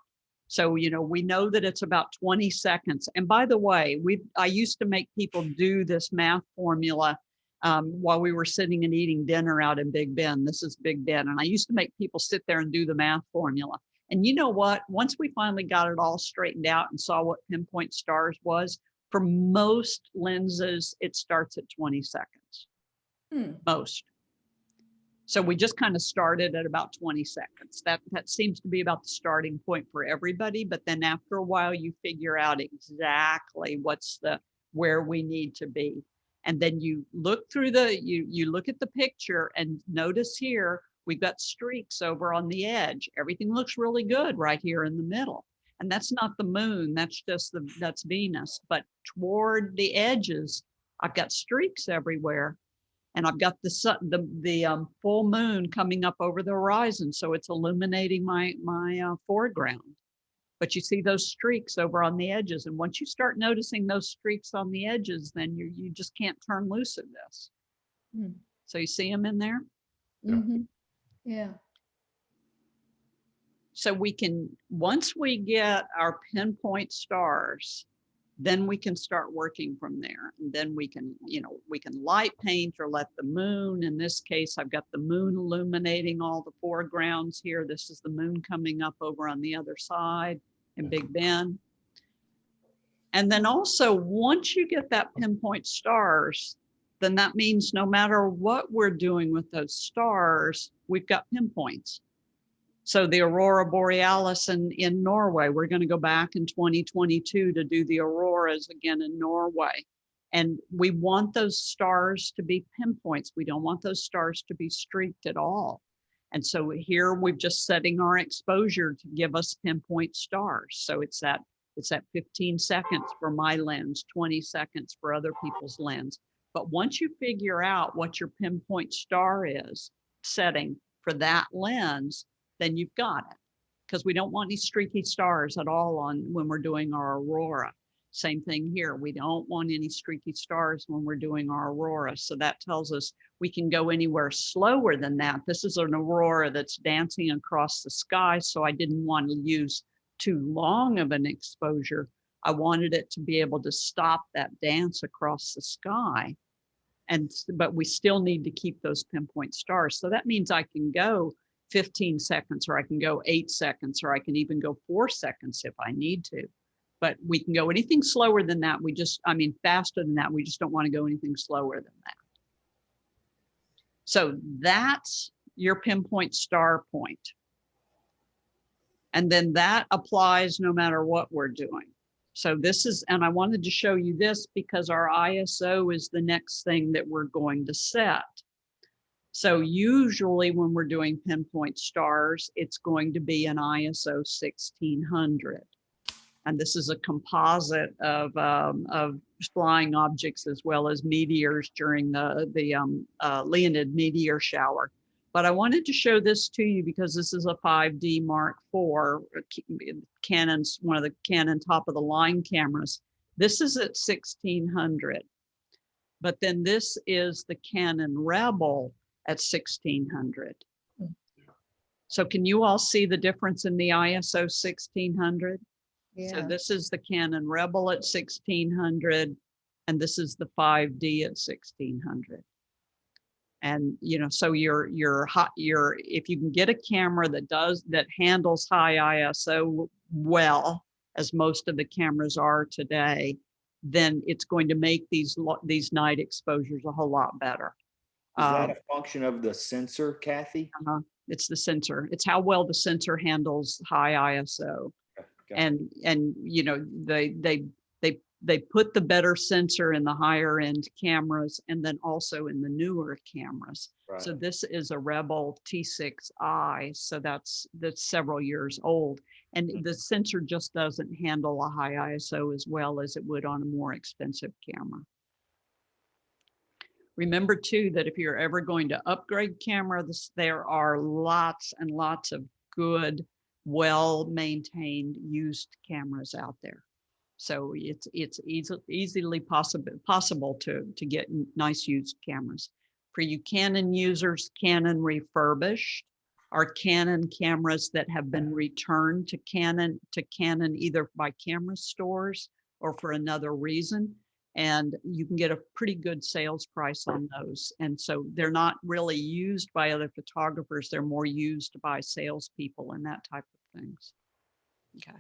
So, we know that it's about 20 seconds. And by the way, I used to make people do this math formula while we were sitting and eating dinner out in Big Bend. This is Big Bend. And I used to make people sit there and do the math formula. And you know what? Once we finally got it all straightened out and saw what pinpoint stars was, for most lenses, it starts at 20 seconds. Most. So we just kind of started at about 20 seconds. That seems to be about the starting point for everybody. But then after a while, you figure out exactly where we need to be. And then you look through you look at the picture and notice here, we've got streaks over on the edge. Everything looks really good right here in the middle. And that's not the moon, that's just that's Venus. But toward the edges, I've got streaks everywhere. And I've got the full moon coming up over the horizon. So it's illuminating my foreground. But you see those streaks over on the edges. And once you start noticing those streaks on the edges, then you just can't turn loose of this. So you see them in there? Mm-hmm. Yeah. So once we get our pinpoint stars, then we can start working from there. And then we can light paint or let the moon, in this case, I've got the moon illuminating all the foregrounds here. This is the moon coming up over on the other side in Big Bend. And then also, once you get that pinpoint stars, then that means no matter what we're doing with those stars, we've got pinpoints. So the Aurora Borealis in Norway, we're going to go back in 2022 to do the auroras again in Norway. And we want those stars to be pinpoints. We don't want those stars to be streaked at all. And so here we're just setting our exposure to give us pinpoint stars. So it's that 15 seconds for my lens, 20 seconds for other people's lens. But once you figure out what your pinpoint star is setting for that lens, then you've got it, because we don't want any streaky stars at all when we're doing our aurora. Same thing here. We don't want any streaky stars when we're doing our aurora. So that tells us we can go anywhere slower than that. This is an aurora that's dancing across the sky. So I didn't want to use too long of an exposure. I wanted it to be able to stop that dance across the sky. But we still need to keep those pinpoint stars. So that means I can go 15 seconds, or I can go 8 seconds, or I can even go 4 seconds if I need to. But we can go anything slower than that. Faster than that. We just don't want to go anything slower than that. So that's your pinpoint star point. And then that applies no matter what we're doing. So and I wanted to show you this because our ISO is the next thing that we're going to set. So usually when we're doing pinpoint stars, it's going to be an ISO 1600. And this is a composite of flying objects as well as meteors during the Leonid meteor shower. But I wanted to show this to you because this is a 5D Mark IV, Canon's, one of the Canon top of the line cameras. This is at 1600. But then this is the Canon Rebel at 1600. So can you all see the difference in the ISO 1600? So Yeah. this is the Canon Rebel at 1600, and this is the 5D at 1600. And you know, so if you can get a camera that handles high ISO well, as most of the cameras are today, then it's going to make these night exposures a whole lot better. Is that a function of the sensor, Kathy? It's the sensor. It's how well the sensor handles high ISO. Okay. And you know, they put the better sensor in the higher end cameras and then also in the newer cameras. Right. So this is a Rebel T6i, so that's several years old, and the sensor just doesn't handle a high ISO as well as it would on a more expensive camera. Remember too that if you're ever going to upgrade camera, there are lots and lots of good, well-maintained used cameras out there. So it's easily possible to get nice used cameras. For you Canon users, Canon Refurbished are Canon cameras that have been returned to Canon either by camera stores or for another reason. And you can get a pretty good sales price on those. And so they're not really used by other photographers. They're more used by salespeople and that type of things. Okay.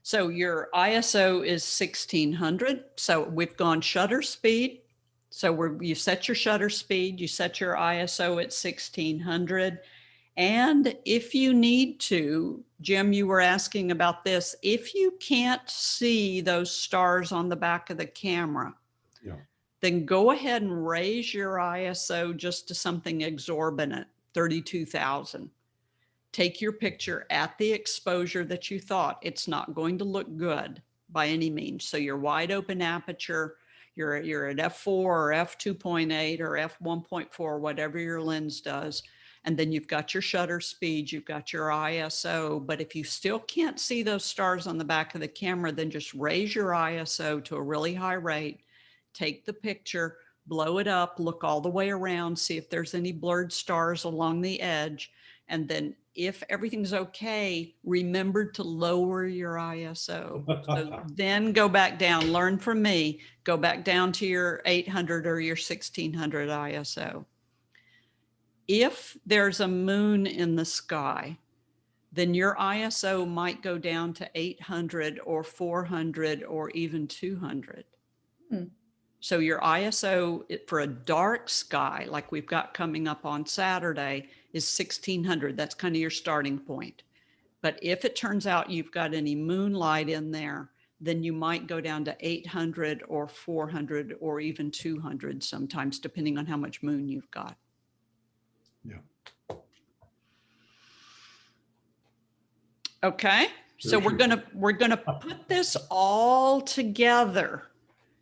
So your ISO is 1600. So we've gone shutter speed. So you set your shutter speed, you set your ISO at 1600. And if you need to, Jim, you were asking about this, if you can't see those stars on the back of the camera, then go ahead and raise your ISO just to something exorbitant, 32,000. Take your picture at the exposure that you thought. It's not going to look good by any means. So your wide open aperture, you're at f4 or f2.8 or f1.4, whatever your lens does. And then you've got your shutter speed, you've got your ISO. But if you still can't see those stars on the back of the camera, then just raise your ISO to a really high rate, take the picture, blow it up, look all the way around, see if there's any blurred stars along the edge. And then if everything's okay, remember to lower your ISO. So then go back down, learn from me, go back down to your 800 or your 1600 ISO. If there's a moon in the sky, then your ISO might go down to 800 or 400 or even 200. So your ISO for a dark sky, like we've got coming up on Saturday, is 1600. That's kind of your starting point. But if it turns out you've got any moonlight in there, then you might go down to 800 or 400 or even 200 sometimes, depending on how much moon you've got. Yeah. Okay, so we're gonna put this all together.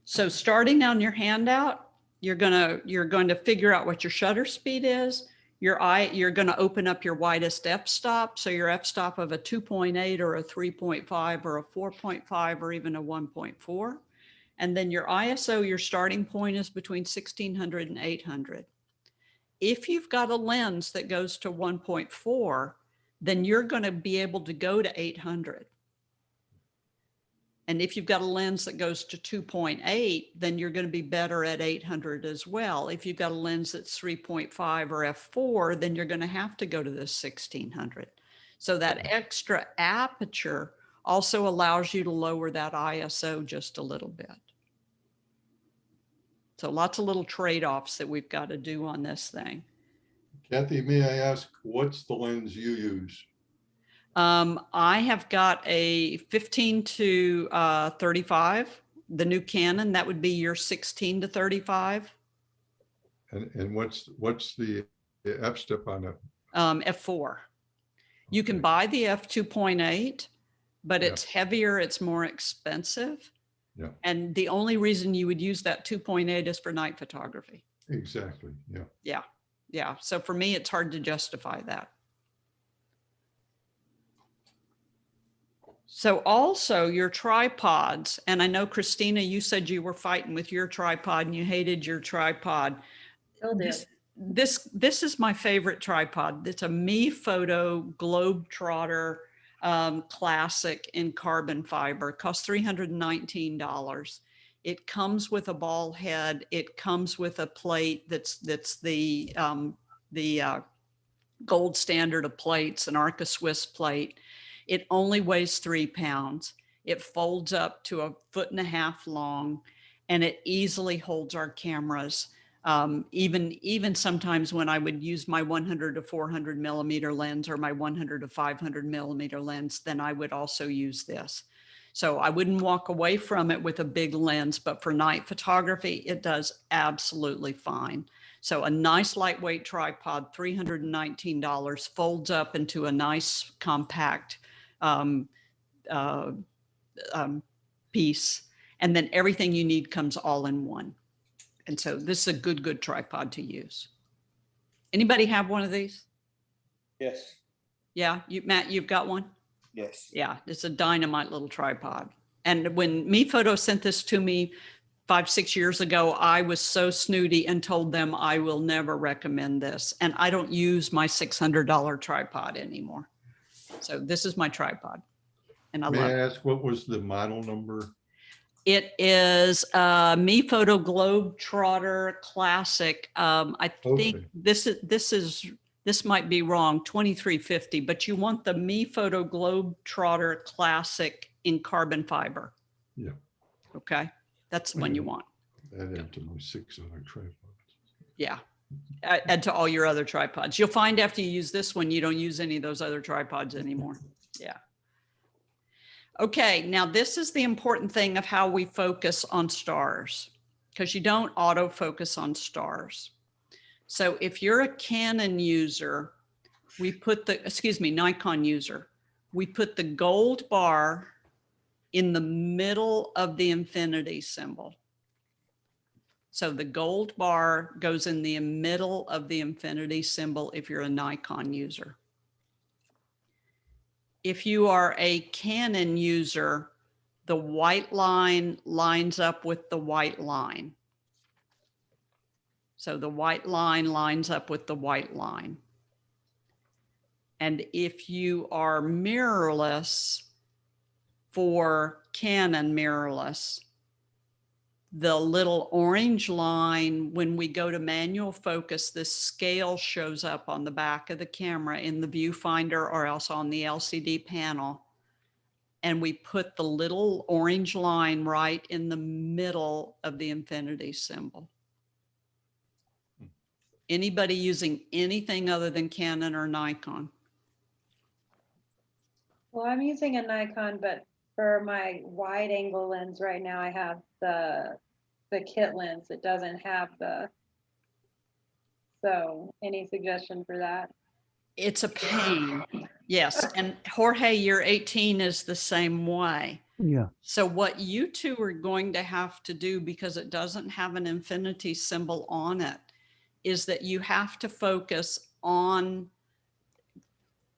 So starting on your handout, you're going to figure out what your shutter speed is. You're going to open up your widest f-stop. So your f-stop of a 2.8 or a 3.5 or a 4.5 or even a 1.4. And then your ISO, your starting point is between 1600 and 800. If you've got a lens that goes to 1.4, then you're going to be able to go to 800. And if you've got a lens that goes to 2.8, then you're going to be better at 800 as well. If you've got a lens that's 3.5 or f4, then you're going to have to go to this 1600. So that extra aperture also allows you to lower that ISO just a little bit. So lots of little trade-offs that we've got to do on this thing. Kathy, may I ask, what's the lens you use? I have got a 15 to 35, the new Canon. That would be your 16 to 35. And what's the The F step on it. F4. You can buy the F2.8, but Yeah. it's heavier, it's more expensive. Yeah. And the only reason you would use that 2.8 is for night photography. Exactly. Yeah. Yeah. Yeah. So for me, it's hard to justify that. So also your tripods, and I know Christina, you said you were fighting with your tripod and you hated your tripod. Still do. This is my favorite tripod. It's a Me Photo Globetrotter Classic in carbon fiber. It costs $319. It comes with a ball head. It comes with a plate that's the gold standard of plates, an Arca Swiss plate. It only weighs 3 pounds. It folds up to 1.5 feet long, and it easily holds our cameras. Even sometimes when I would use my 100 to 400 millimeter lens or my 100 to 500 millimeter lens, then I would also use this. So I wouldn't walk away from it with a big lens, but for night photography, it does absolutely fine. So a nice lightweight tripod, $319, folds up into a nice compact piece. And then everything you need comes all in one. And so this is a good tripod to use. Anybody have one of these? Yes. Yeah, Matt, you've got one? Yes. Yeah, it's a dynamite little tripod. And when Me Photo sent this to me 5-6 years ago, I was so snooty and told them I will never recommend this. And I don't use my $600 tripod anymore. So this is my tripod. And I May love I it. ask, what was the model number? It is Me Photo Globetrotter Classic. I think Okay. this might be wrong, 2350, but you want the Me Photo Globetrotter Classic in carbon fiber. Yeah. Okay, that's the one you want. Add to my 6 other tripods. Yeah, add to all your other tripods. You'll find after you use this one, you don't use any of those other tripods anymore. Yeah. Okay, now this is the important thing of how we focus on stars, because you don't autofocus on stars. So if you're a Canon user, Nikon user, we put the gold bar in the middle of the infinity symbol. So the gold bar goes in the middle of the infinity symbol if you're a Nikon user. If you are a Canon user, the white line lines up with the white line. So the white line lines up with the white line. And if you are mirrorless, for Canon mirrorless, the little orange line, when we go to manual focus, this scale shows up on the back of the camera in the viewfinder or else on the LCD panel. And we put the little orange line right in the middle of the infinity symbol. Anybody using anything other than Canon or Nikon? Well, I'm using a Nikon, but for my wide angle lens right now, I have the kit lens. It doesn't have so any suggestion for that? It's a pain. Yes. And Jorge, your 18 is the same way. Yeah. So what you two are going to have to do, because it doesn't have an infinity symbol on it, is that you have to focus on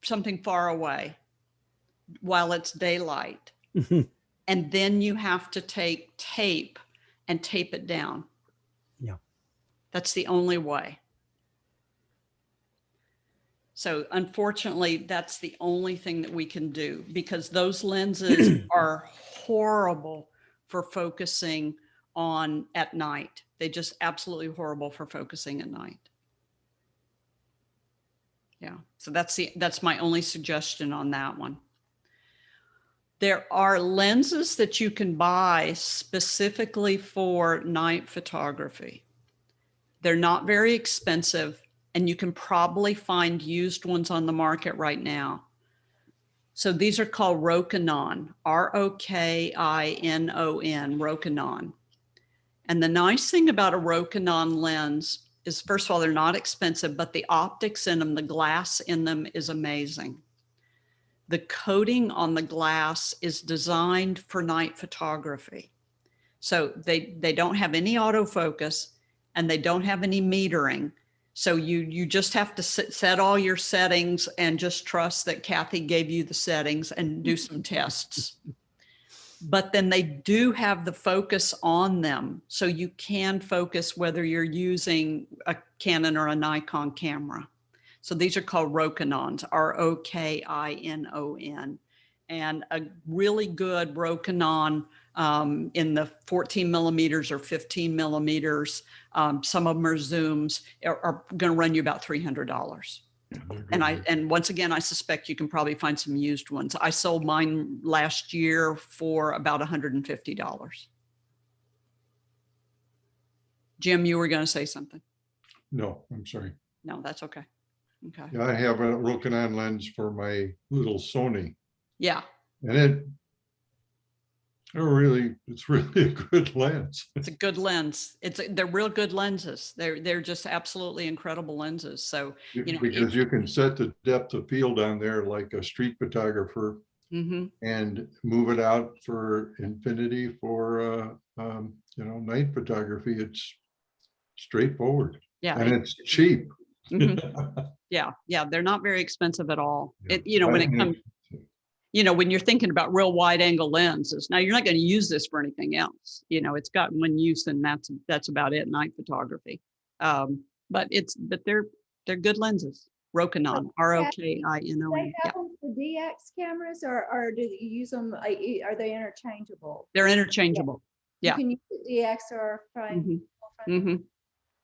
something far away while it's daylight. And then you have to take tape and tape it down. Yeah. That's the only way. So unfortunately, that's the only thing that we can do, because those lenses are horrible for focusing on at night. They just absolutely horrible for focusing at night. Yeah, so that's my only suggestion on that one. There are lenses that you can buy specifically for night photography. They're not very expensive, and you can probably find used ones on the market right now. So these are called Rokinon, Rokinon, Rokinon. And the nice thing about a Rokinon lens is, first of all, they're not expensive, but the optics in them, the glass in them is amazing. The coating on the glass is designed for night photography. So they don't have any autofocus and they don't have any metering. So you just have to set all your settings and just trust that Kathy gave you the settings and do some tests. But then they do have the focus on them. So you can focus whether you're using a Canon or a Nikon camera. So these are called Rokinons, Rokinon. And a really good Rokinon in the 14 millimeters or 15 millimeters, some of them are zooms, are going to run you about $300. And once again, I suspect you can probably find some used ones. I sold mine last year for about $150. Jim, you were going to say something? No, I'm sorry. No, that's okay. Okay. Yeah, I have a Rokinon lens for my little Sony, Yeah. and it's really a good lens. It's a good lens. They're real good lenses. They're just absolutely incredible lenses. So, you know, Because you can set the depth of field on there like a street photographer and move it out for infinity for, night photography. It's straightforward. yeah. And it's cheap. Yeah. They're not very expensive at all. Yeah. When it comes, when you're thinking about real wide angle lenses, now you're not going to use this for anything else. It's got one use and that's about it, night photography. But they're good lenses. Rokinon, Rokinon. They have them for DX cameras or do you use them? Are they interchangeable? They're interchangeable. Yeah. You can use the DX or frame.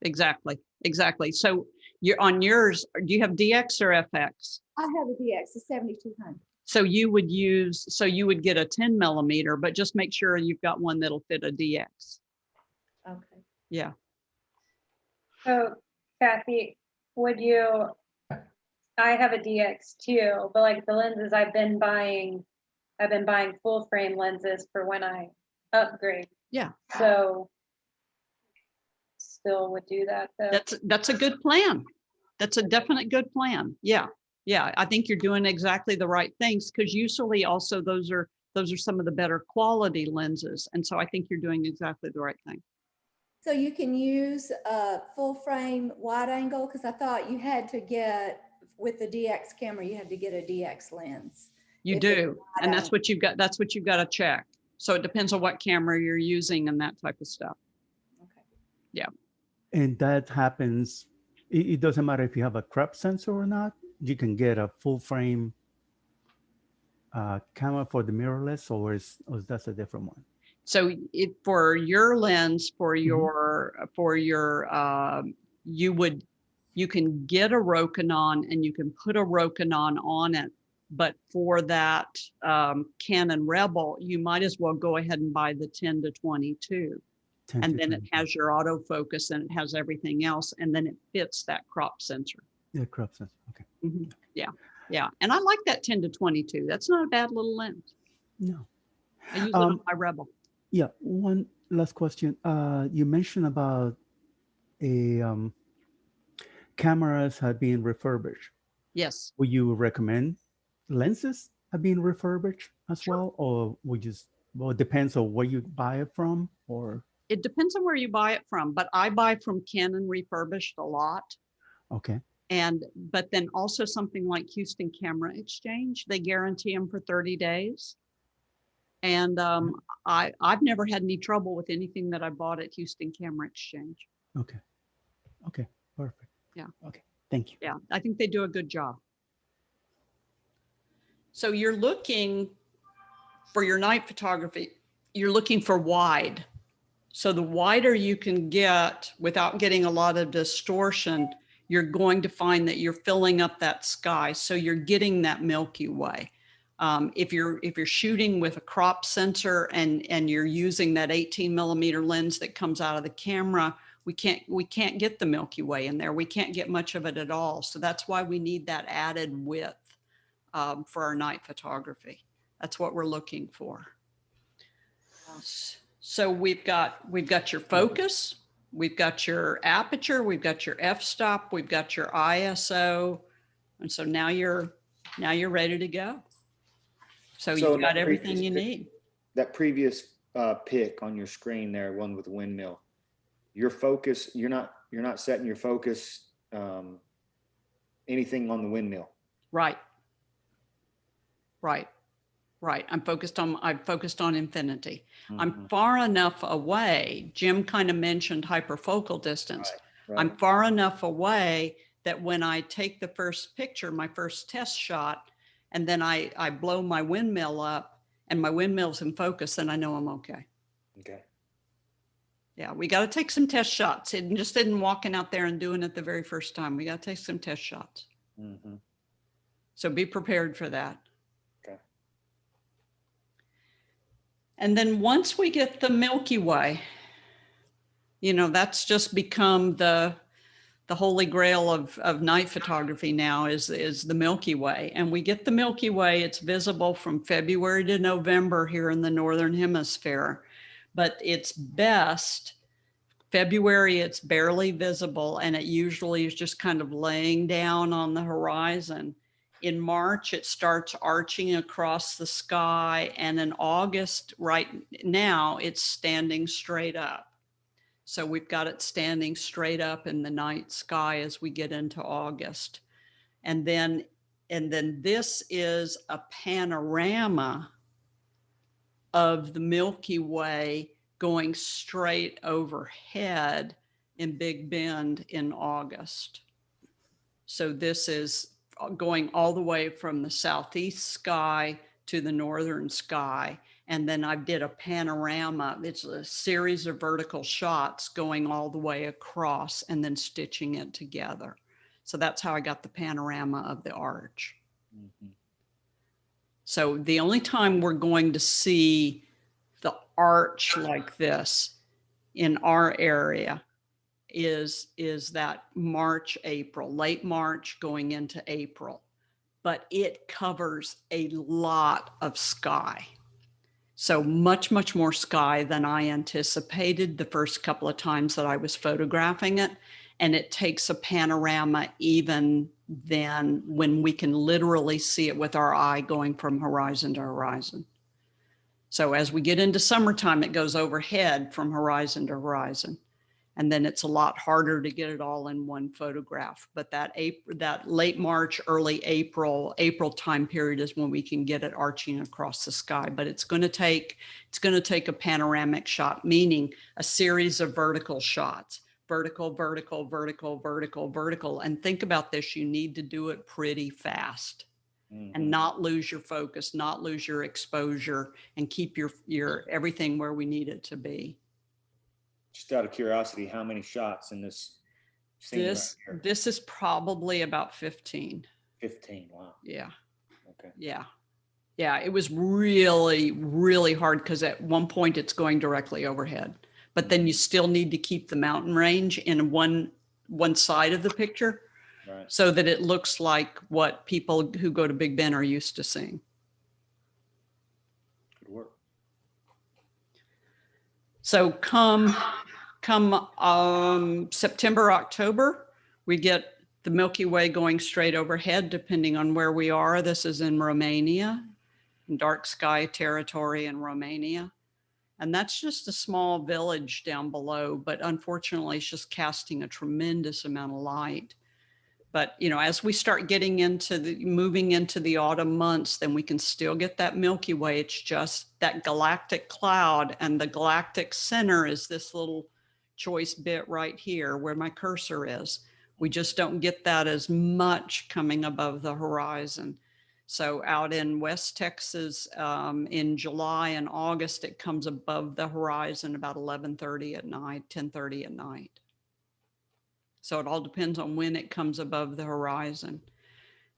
Exactly. So you're on yours. Do you have DX or FX? I have a DX, a 7200. So you would get a 10 millimeter, but just make sure you've got one that'll fit a DX. Okay. Yeah. So Kathy, I have a DX too, but like the lenses I've been buying full frame lenses for when I upgrade. Yeah. So still would do that though. That's a good plan. That's a definite good plan. Yeah. I think you're doing exactly the right things because usually also those are some of the better quality lenses. And so I think you're doing exactly the right thing. So you can use a full frame wide angle because I thought you had to get with the DX camera, you had to get a DX lens. You do. And that's what you've got. That's what you've got to check. So it depends on what camera you're using and that type of stuff. Okay. Yeah. And that happens. It doesn't matter if you have a crop sensor or not. You can get a full frame camera for the mirrorless, or that's a different one. So for your lens, you can get a Rokinon and you can put a Rokinon on it. But for that Canon Rebel, you might as well go ahead and buy the 10 to 22. And then it has your autofocus and it has everything else. And then it fits that crop sensor. Yeah, crop sensor. Okay. Yeah. And I like that 10 to 22. That's not a bad little lens. No. I use it on my Rebel. Yeah. One last question. You mentioned about cameras have been refurbished. Yes. Would you recommend lenses have been refurbished as well, or it depends on where you buy it from, or? It depends on where you buy it from, but I buy from Canon refurbished a lot. Okay. But then also something like Houston Camera Exchange, they guarantee them for 30 days. And I've never had any trouble with anything that I bought at Houston Camera Exchange. Okay. Perfect. Yeah. Okay. Thank you. Yeah. I think they do a good job. So you're looking for your night photography, you're looking for wide. So the wider you can get without getting a lot of distortion, you're going to find that you're filling up that sky. So you're getting that Milky Way. If you're shooting with a crop sensor and you're using that 18 millimeter lens that comes out of the camera, we can't get the Milky Way in there. We can't get much of it at all. So that's why we need that added width for our night photography. That's what we're looking for. So we've got your focus, we've got your aperture, we've got your f-stop, we've got your ISO. And so now you're ready to go. So So you've got that everything previous you pic- need. That previous pic on your screen there, one with the windmill, your focus, you're not setting your focus anything on the windmill. Right. Right. Right. I've focused on infinity. I'm Mhm. far enough away. Jim kind of mentioned hyperfocal distance. Right. I'm far enough away that when I take the first picture, my first test shot, and then I blow my windmill up and my windmill's in focus, then I know I'm okay. Okay. Yeah, we got to take some test shots. It just isn't walking out there and doing it the very first time. We got to take some test shots. Mm-hmm. So be prepared for that. Okay. And then once we get the Milky Way, you know, that's just become the holy grail of night photography now is the Milky Way. And we get the Milky Way, it's visible from February to November here in the Northern Hemisphere, but it's best February, it's barely visible, and it usually is just kind of laying down on the horizon. In March, it starts arching across the sky, and in August, right now, it's standing straight up. So we've got it standing straight up in the night sky as we get into August. And then this is a panorama of the Milky Way going straight overhead in Big Bend in August. So this is going all the way from the southeast sky to the northern sky. And then I did a panorama. It's a series of vertical shots going all the way across and then stitching it together. So that's how I got the panorama of the arch. Mm-hmm. So the only time we're going to see the arch like this in our area is that March, April, late March going into April, but it covers a lot of sky. So much, much more sky than I anticipated the first couple of times that I was photographing it. And it takes a panorama even then when we can literally see it with our eye going from horizon to horizon. So as we get into summertime, it goes overhead from horizon to horizon. And then it's a lot harder to get it all in one photograph. But that late March, early April time period is when we can get it arching across the sky. But it's going to take a panoramic shot, meaning a series of vertical shots, vertical, vertical, vertical, vertical, vertical. And think about this, you need to do it pretty fast. Mm-hmm. And not lose your focus, not lose your exposure, and keep your everything where we need it to be. Just out of curiosity, how many shots in this scene this right here? This is probably about 15. 15, wow. Yeah. Okay. Yeah, it was really, really hard because at one point it's going directly overhead, but then you still need to keep the mountain range in one side of the picture. Right. So that it looks like what people who go to Big Ben are used to seeing. Good work. So come September, October, we get the Milky Way going straight overhead, depending on where we are. This is in Romania, in dark sky territory in Romania. And that's just a small village down below, but unfortunately it's just casting a tremendous amount of light. But, you know, as we start getting moving into the autumn months, then we can still get that Milky Way. It's just that galactic cloud, and the galactic center is this little choice bit right here where my cursor is. We just don't get that as much coming above the horizon. So out in West Texas, in July and August, it comes above the horizon about 11:30 at night, 10:30 at night. So it all depends on when it comes above the horizon.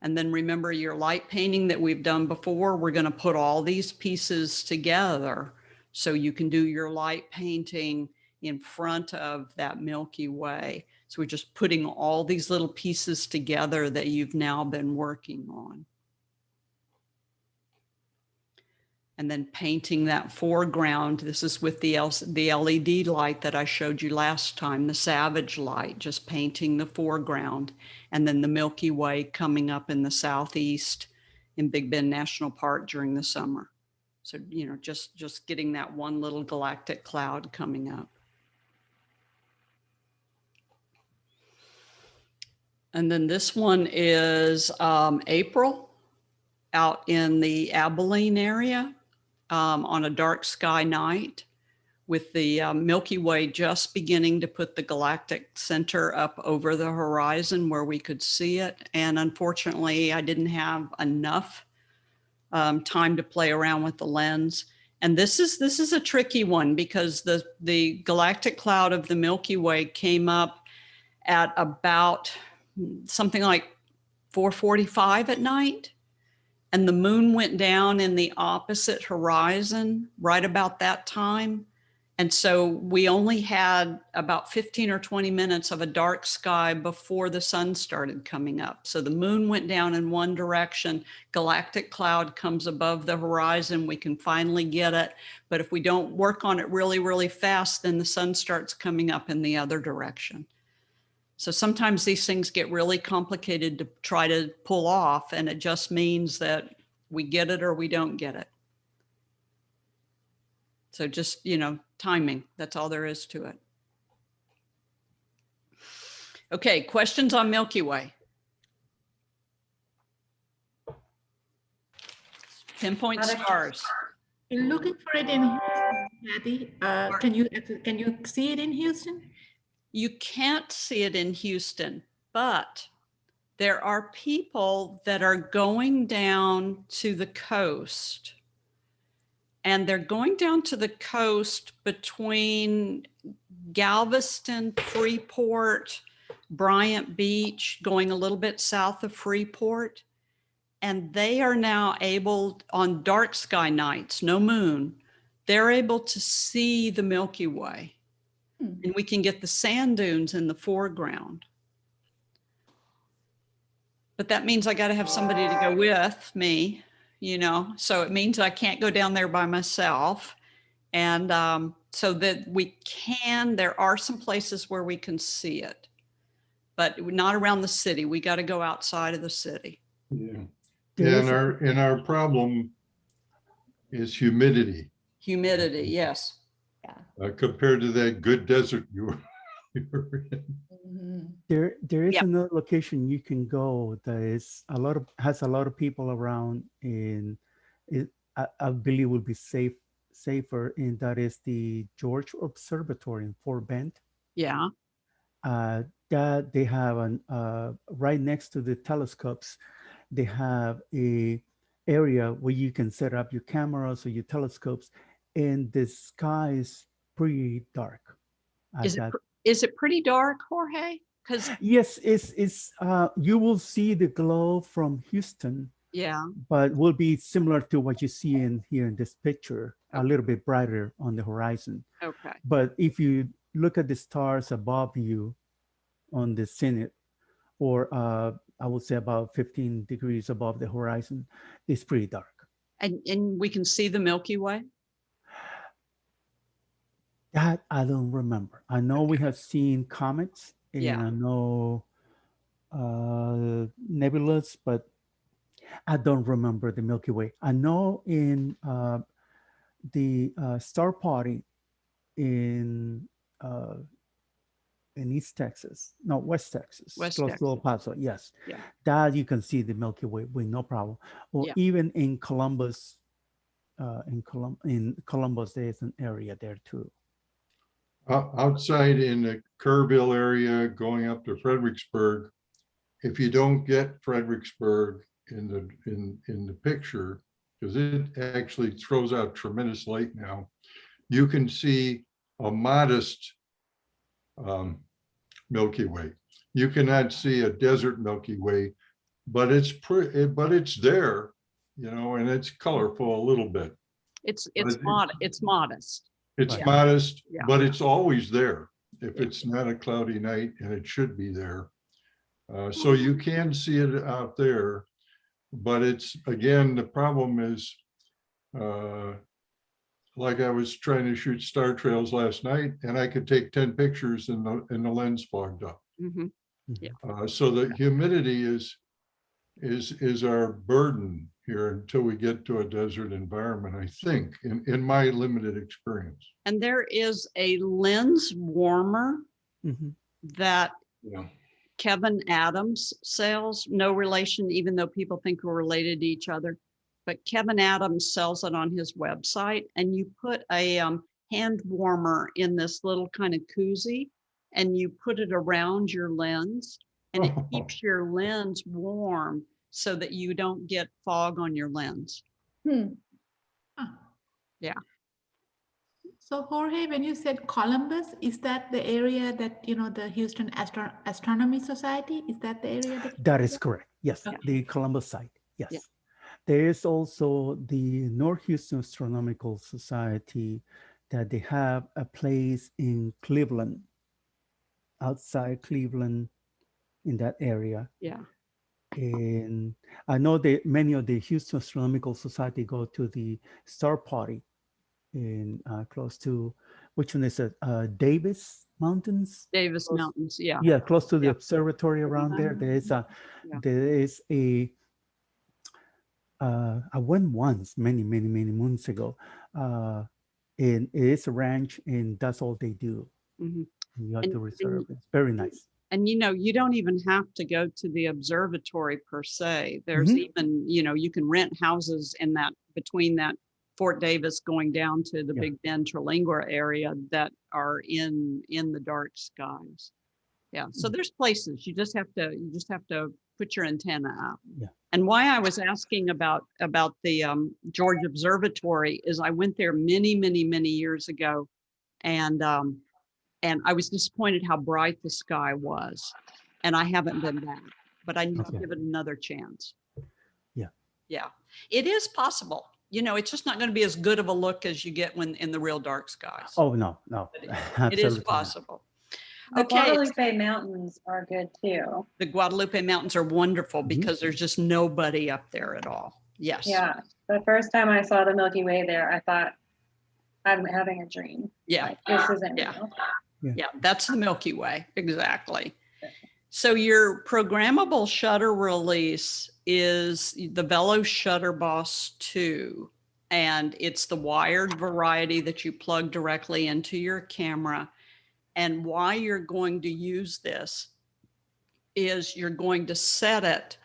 And then remember your light painting that we've done before, we're going to put all these pieces together so you can do your light painting in front of that Milky Way. So we're just putting all these little pieces together that you've now been working on. and then painting that foreground. This is with the LED light that I showed you last time, the Savage light, just painting the foreground, and then the Milky Way coming up in the southeast in Big Bend National Park during the summer. So, you know, just getting that one little galactic cloud coming up. And then this one is April out in the Abilene area on a dark sky night with the Milky Way just beginning to put the galactic center up over the horizon where we could see it. And unfortunately, I didn't have enough time to play around with the lens. And this is a tricky one because the galactic cloud of the Milky Way came up at about something like 4:45 at night. And the moon went down in the opposite horizon right about that time. And so we only had about 15 or 20 minutes of a dark sky before the sun started coming up. So the moon went down in one direction, galactic cloud comes above the horizon, we can finally get it. But if we don't work on it really, really fast, then the sun starts coming up in the other direction. So sometimes these things get really complicated to try to pull off, and it just means that we get it or we don't get it. So just, you know, timing, that's all there is to it. Okay, questions on Milky Way? Pinpoint stars. You're looking for it in Houston, Kathy. Can you see it in Houston? You can't see it in Houston, but there are people that are going down to the coast, and they're going down to the coast between Galveston, Freeport, Bryant Beach, going a little bit south of Freeport. And they are now able, on dark sky nights, no moon, they're able to see the Milky Way. And we can get the sand dunes in the foreground. But that means I got to have somebody to go with me, you know, so it means I can't go down there by myself. And so that we can, there are some places where we can see it, but not around the city. We got to go outside of the city. Yeah. Yeah, and our problem is humidity. Humidity, yes. Compared to that good desert you were in. There is Yep. another location you can go that is has a lot of people around, and I believe will be safer, and that is the George Observatory in Fort Bend. Yeah. That they have right next to the telescopes, they have a area where you can set up your cameras or your telescopes, and the sky is pretty dark. Is it pretty dark, Jorge? Because yes, it's you will see the glow from Houston. Yeah. But will be similar to what you see here in this picture, a little bit brighter on the horizon. Okay. But if you look at the stars above you on the zenith, or I would say about 15 degrees above the horizon, it's pretty dark. And we can see the Milky Way? That I don't remember. I know we have seen comets, and Yeah. I know nebulas, but I don't remember the Milky Way. I know in the star party in East Texas, no, West Texas, West close Texas. to El Paso, yes. Yeah. That you can see the Milky Way with no problem. Or Yeah. even in Columbus, in Columbus, there's an area there too. Outside in the Kerrville area, going up to Fredericksburg, if you don't get Fredericksburg in the picture, because it actually throws out tremendous light now, you can see a modest Milky Way. You cannot see a desert Milky Way, but it's there, you know, and it's colorful a little bit. It's modest. It's Yeah. modest, Yeah. but it's always there if Yeah. it's not a cloudy night, and it should be there. So you can see it out there, but it's, again, the problem is like I was trying to shoot star trails last night, and I could take 10 pictures and the lens fogged up. Mhm. So the humidity is our burden here until we get to a desert environment, I think, in my limited experience. And there is a lens warmer Mhm. that Yeah. Kevin Adams sells, no relation, even though people think we're related to each other. But Kevin Adams sells it on his website, and you put a hand warmer in this little kind of koozie, and you put it around your lens, and it keeps your lens warm so that you don't get fog on your lens. Hmm. Yeah. So Jorge, when you said Columbus, is that the area that, the Houston Astronomy Society? Is that the area that? That is correct. Yes, Okay. the Columbus site. Yes. Yeah. There is also the North Houston Astronomical Society that they have a place in Cleveland, outside Cleveland, in that area. Yeah. And I know that many of the Houston Astronomical Society go to the Star Party in close to, which one is it? Davis Mountains? Davis Close- Mountains. Yeah. Yeah, close to the Yeah. observatory around there. Yeah. I went once, many moons ago. And it is a ranch, and that's all they do. Mhm. And you have And- to reserve. It's very nice. And you don't even have to go to the observatory per se. There's Mhm. even, you can rent houses in that, between that Fort Davis going down to the Yeah. Big Bend, Terlingua area that are in the dark skies. Yeah. So there's places you just have to put your antenna out. Yeah. And why I was asking about the George Observatory is I went there many years ago, and I was disappointed how bright the sky was, and I haven't been back, but I need to Okay. give it another chance. Yeah. Yeah, it is possible. It's just not going to be as good of a look as you get when in the real dark skies. Oh, no. It is Absolutely not. possible. The Okay, Guadalupe Mountains are good too. the Guadalupe Mountains are wonderful Mhm. because there's just nobody up there at all. Yes. Yeah, the first time I saw the Milky Way there, I thought, I'm having a dream. Yeah. Like, this isn't Yeah. real. Yeah, that's the Milky Way. Exactly. So your programmable shutter release is the Vello Shutterboss II, and it's the wired variety that you plug directly into your camera. And why you're going to use this is you're going to set it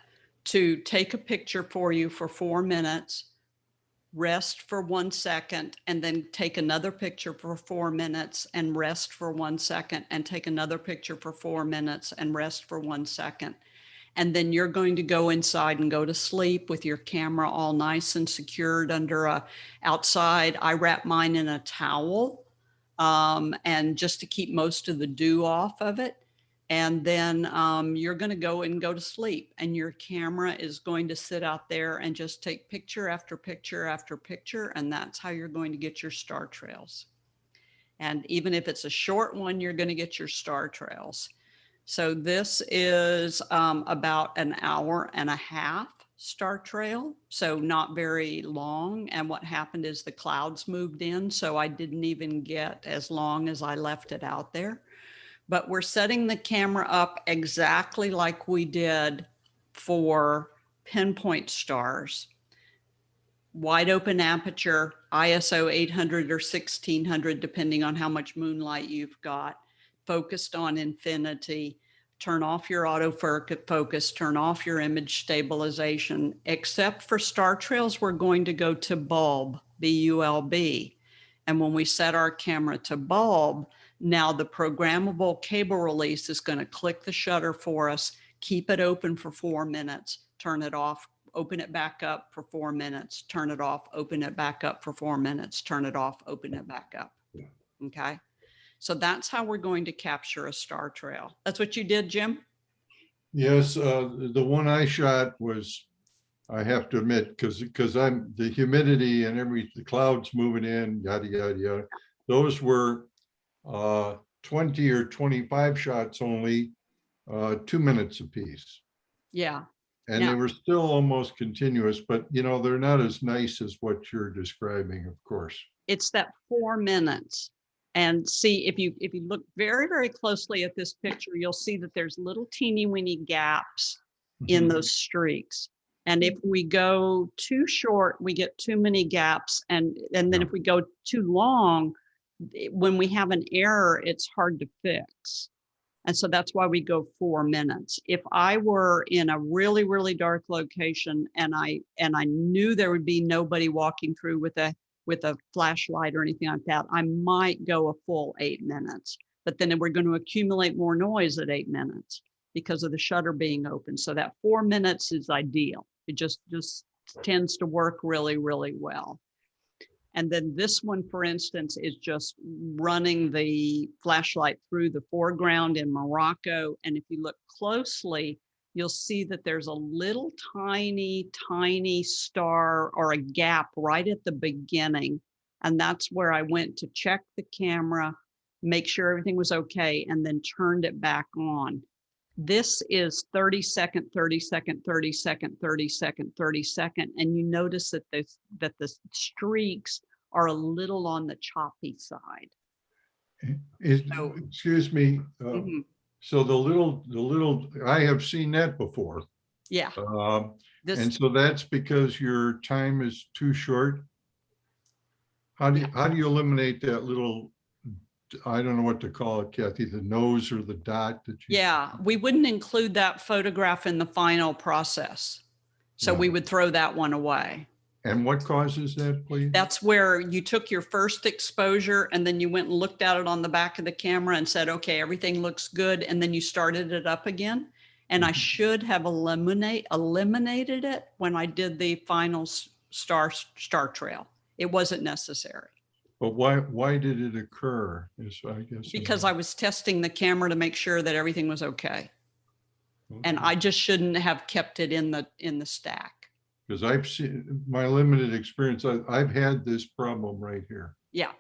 to take a picture for you for 4 minutes, rest for 1 second, and then take another picture for 4 minutes and rest for 1 second, and take another picture for 4 minutes and rest for 1 second. And then you're going to go inside and go to sleep with your camera all nice and secured under outside. I wrap mine in a towel, and just to keep most of the dew off of it. And then you're going to go to sleep, and your camera is going to sit out there and just take picture after picture after picture. And that's how you're going to get your star trails. And even if it's a short one, you're going to get your star trails. So this is about an hour and a half star trail, so not very long. And what happened is the clouds moved in, so I didn't even get as long as I left it out there. But we're setting the camera up exactly like we did for pinpoint stars. Wide open aperture, ISO 800 or 1600, depending on how much moonlight you've got, focused on infinity. Turn off your autofocus, turn off your image stabilization. Except for star trails, we're going to go to bulb, B-U-L-B. And when we set our camera to bulb, now the programmable cable release is going to click the shutter for us, keep it open for 4 minutes, turn it off, open it back up for 4 minutes, turn it off, open it back up for 4 minutes, turn it off, open it back up. Okay. So that's how we're going to capture a star trail. That's what you did, Jim? Yes, the one I shot was, I have to admit, because I'm the humidity and the clouds moving in, yada, yada, yada. Those were 20 or 25 shots only, 2 minutes apiece. Yeah. And they Now- were still almost continuous, but you know, they're not as nice as what you're describing, of course. It's that 4 minutes. And see, if you look very, very closely at this picture, you'll see that there's little teeny weeny gaps in Mhm. those streaks. And if we go too short, we get too many gaps. And then Yeah. if we go too long, when we have an error, it's hard to fix. And so that's why we go 4 minutes. If I were in a really, really dark location and I knew there would be nobody walking through with a flashlight or anything like that, I might go a full 8 minutes. But then we're going to accumulate more noise at 8 minutes because of the shutter being open. So that 4 minutes is ideal. It just tends to work really, really well. And then this one, for instance, is just running the flashlight through the foreground in Morocco. And if you look closely, you'll see that there's a little tiny, tiny star or a gap right at the beginning. And that's where I went to check the camera, make sure everything was okay, and then turned it back on. This is 30 second, 30 second, 30 second, 30 second, 30 second. And you notice that the streaks are a little on the choppy side. So- Excuse me. Mhm. So the little, I have seen that before. Yeah, And this, so that's because your time is too short. How do you eliminate that little, I don't know what to call it, Kathy, the nose or the dot that you? yeah, we wouldn't include that photograph in the final process. So we No. would throw that one away. And what causes that, please? That's where you took your first exposure and then you went and looked at it on the back of the camera and said, okay, everything looks good. And then you started it up again. And I should have eliminated it when I did the final star trail. It wasn't necessary But why did it occur? Is I guess. because I was testing the camera to make sure that everything was okay. And I just shouldn't have kept it in the stack. Because I've seen my limited experience, I've had this problem right here. Yeah.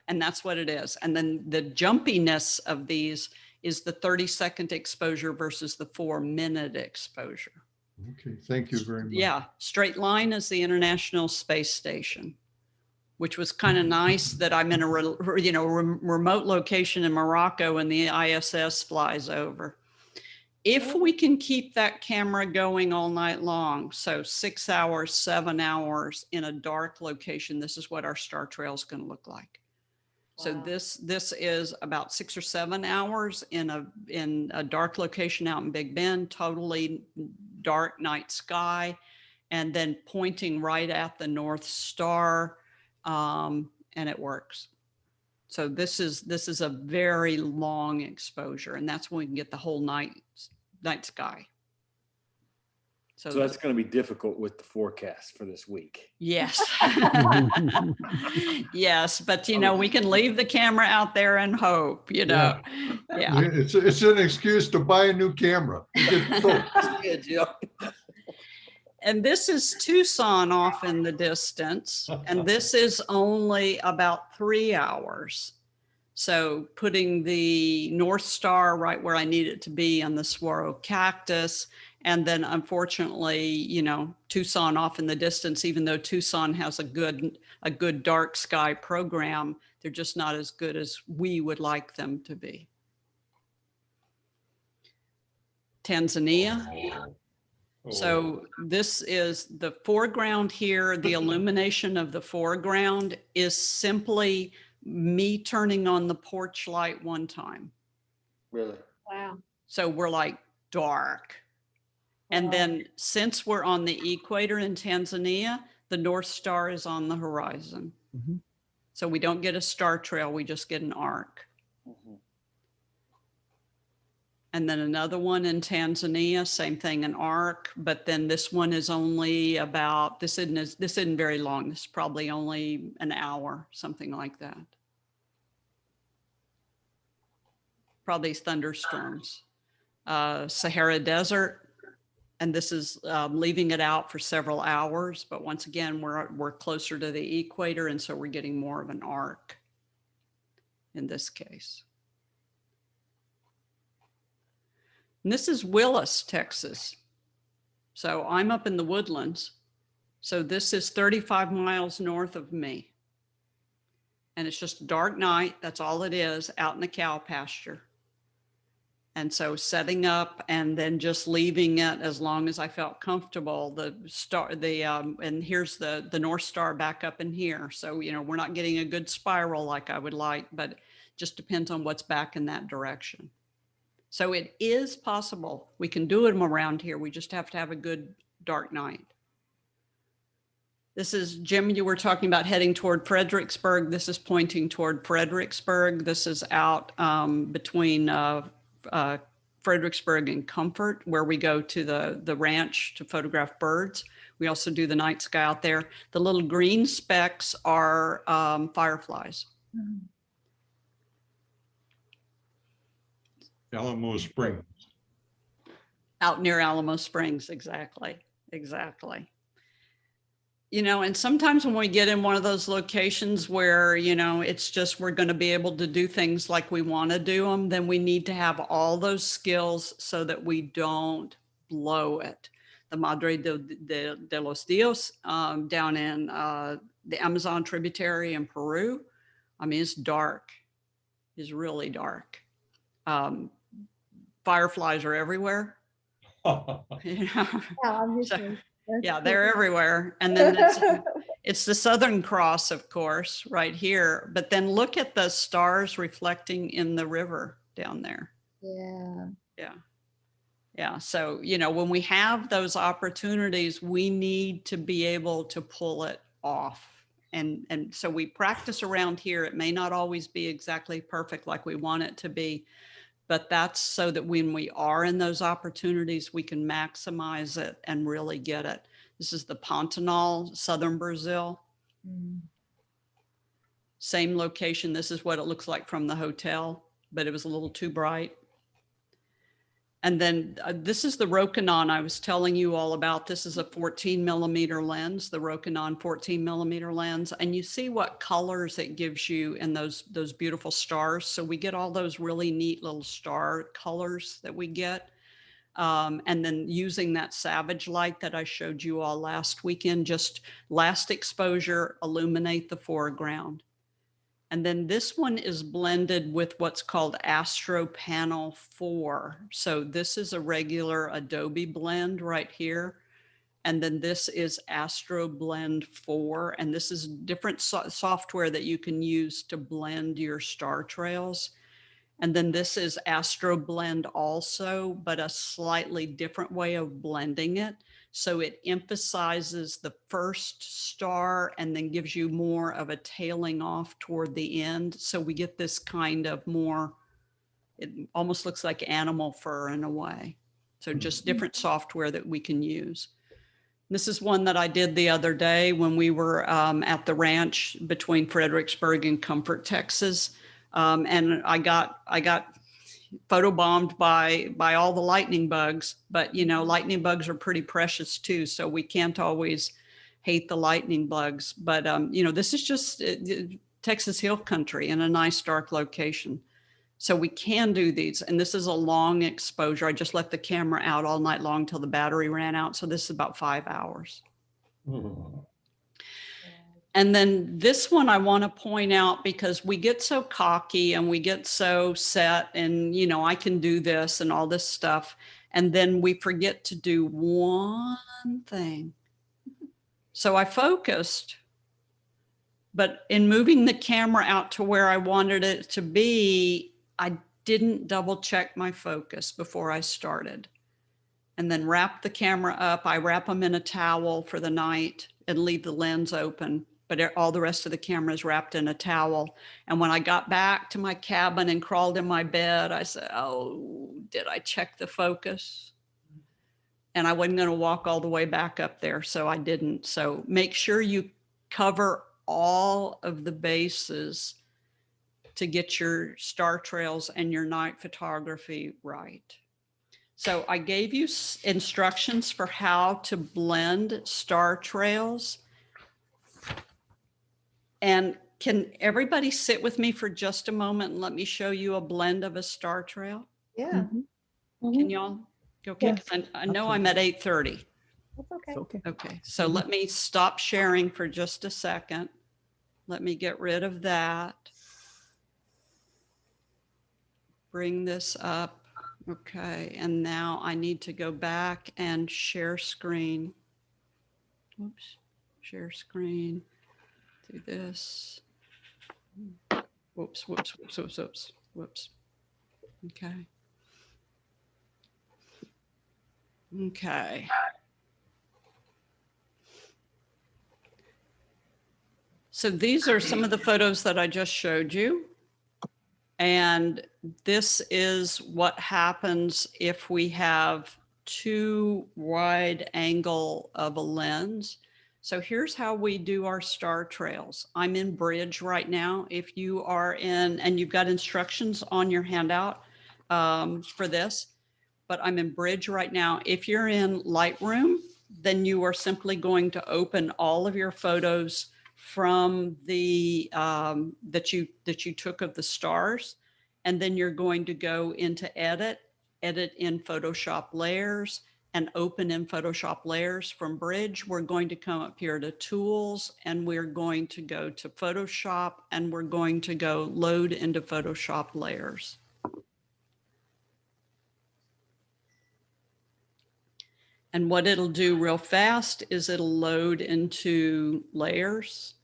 And that's what it is. And then the jumpiness of these is the 30-second exposure versus the 4-minute exposure. Okay, thank you very much. Yeah. Straight line is the International Space Station, which was kind of nice that I'm in a remote location in Morocco and the ISS flies over. If we can keep that camera going all night long, so 6 hours, 7 hours in a dark location, this is what our star trail is going to look like. So Wow. this is about 6 or 7 hours in a dark location out in Big Bend, totally dark night sky, and then pointing right at the North Star, and it works. So this is a very long exposure, and that's when we can get the whole night sky. So that's going to be difficult with the forecast for this week. Yes. Yes, but we can leave the camera out there and hope, Yeah. It's an excuse to buy a new camera. And this is Tucson off in the distance, and this is only about 3 hours. So putting the North Star right where I need it to be on the saguaro cactus. And then unfortunately, Tucson off in the distance, even though Tucson has a good dark sky program, they're just not as good as we would like them to be. Tanzania. So this is the foreground here. The illumination of the foreground is simply me turning on the porch light one time. Really? Wow. So we're like dark. And then since we're on the equator in Tanzania, the North Star is on the horizon. Mhm. So we don't get a star trail, we just get an arc. Mhm. And then another one in Tanzania, same thing, an arc, but then this one is only about, this isn't very long. This is probably only an hour, something like that. Probably thunderstorms. Sahara Desert, and this is leaving it out for several hours, but once again, we're closer to the equator, and so we're getting more of an arc in this case. And this is Willis, Texas. So I'm up in the woodlands. So this is 35 miles north of me. And it's just a dark night. That's all it is, out in the cow pasture. And so setting up and then just leaving it as long as I felt comfortable. And here's the North Star back up in here. So, you know, we're not getting a good spiral like I would like, but just depends on what's back in that direction. So it is possible. We can do them around here. We just have to have a good dark night. This is, Jim, you were talking about heading toward Fredericksburg. This is pointing toward Fredericksburg. This is out between Fredericksburg and Comfort, where we go to the ranch to photograph birds. We also do the night sky out there. The little green specks are fireflies. Alamo Springs. Out near Alamo Springs, exactly. You know, and sometimes when we get in one of those locations where, you know, it's just we're going to be able to do things like we want to do them, then we need to have all those skills so that we don't blow it. The Madre de los Dios down in the Amazon tributary in Peru, I mean, it's dark. It's really dark. Fireflies are everywhere. You know? Yeah, obviously. Yeah, they're everywhere. And then it's the Southern Cross, of course, right here. But then look at the stars reflecting in the river down there. Yeah. So, you know, when we have those opportunities, we need to be able to pull it off. And so we practice around here. It may not always be exactly perfect like we want it to be, but that's so that when we are in those opportunities, we can maximize it and really get it. This is the Pantanal, southern Brazil. Same location. This is what it looks like from the hotel, but it was a little too bright. And then this is the Rokinon I was telling you all about. This is a 14 millimeter lens, the Rokinon 14 millimeter lens. And you see what colors it gives you in those beautiful stars. So we get all those really neat little star colors that we get. And then using that Savage light that I showed you all last weekend, just last exposure, illuminate the foreground. And then this one is blended with what's called Astro Panel 4. So this is a regular Adobe blend right here. And then this is Astro Blend 4. And this is different software that you can use to blend your star trails. And then this is Astro Blend also, but a slightly different way of blending it. So it emphasizes the first star and then gives you more of a tailing off toward the end. So we get this kind of more, it almost looks like animal fur in a way. So just different software that we can use. This is one that I did the other day when we were at the ranch between Fredericksburg and Comfort, Texas. And I got photobombed by all the lightning bugs, but you know, lightning bugs are pretty precious too. So we can't always hate the lightning bugs, but you know, this is just Texas Hill Country in a nice dark location. So we can do these. And this is a long exposure. I just left the camera out all night long till the battery ran out. So this is about 5 hours. And then this one I want to point out because we get so cocky and we get so set and, you know, I can do this and all this stuff. And then we forget to do one thing. So I focused, but in moving the camera out to where I wanted it to be, I didn't double check my focus before I started. And then wrap the camera up. I wrap them in a towel for the night and leave the lens open. But all the rest of the camera is wrapped in a towel. And when I got back to my cabin and crawled in my bed, I said, oh, did I check the focus? And I wasn't going to walk all the way back up there, so I didn't. So make sure you cover all of the bases to get your star trails and your night photography right. So I gave you instructions for how to blend star trails. And can everybody sit with me for just a moment and let me show you a blend of a star trail? Yeah. Can y'all go? Okay, Yeah. 'cause I know I'm at 8:30. That's okay. It's okay. Okay, so let me stop sharing for just a second. Let me get rid of that. Bring this up. Okay, and now I need to go back and share screen. Whoops, share screen. Do this. Whoops, whoops, whoops, whoops, whoops, whoops. Okay. Okay. So these are some of the photos that I just showed you. And this is what happens if we have too wide angle of a lens. So here's how we do our star trails. I'm in Bridge right now. If you are in, and you've got instructions on your handout for this, but I'm in Bridge right now. If you're in Lightroom, then you are simply going to open all of your photos from the that you took of the stars, and then you're going to go into edit in Photoshop layers, and open in Photoshop layers. From Bridge, we're going to come up here to tools, and we're going to go to Photoshop, and we're going to go load into Photoshop layers. And what it'll do real fast is it'll load into layers.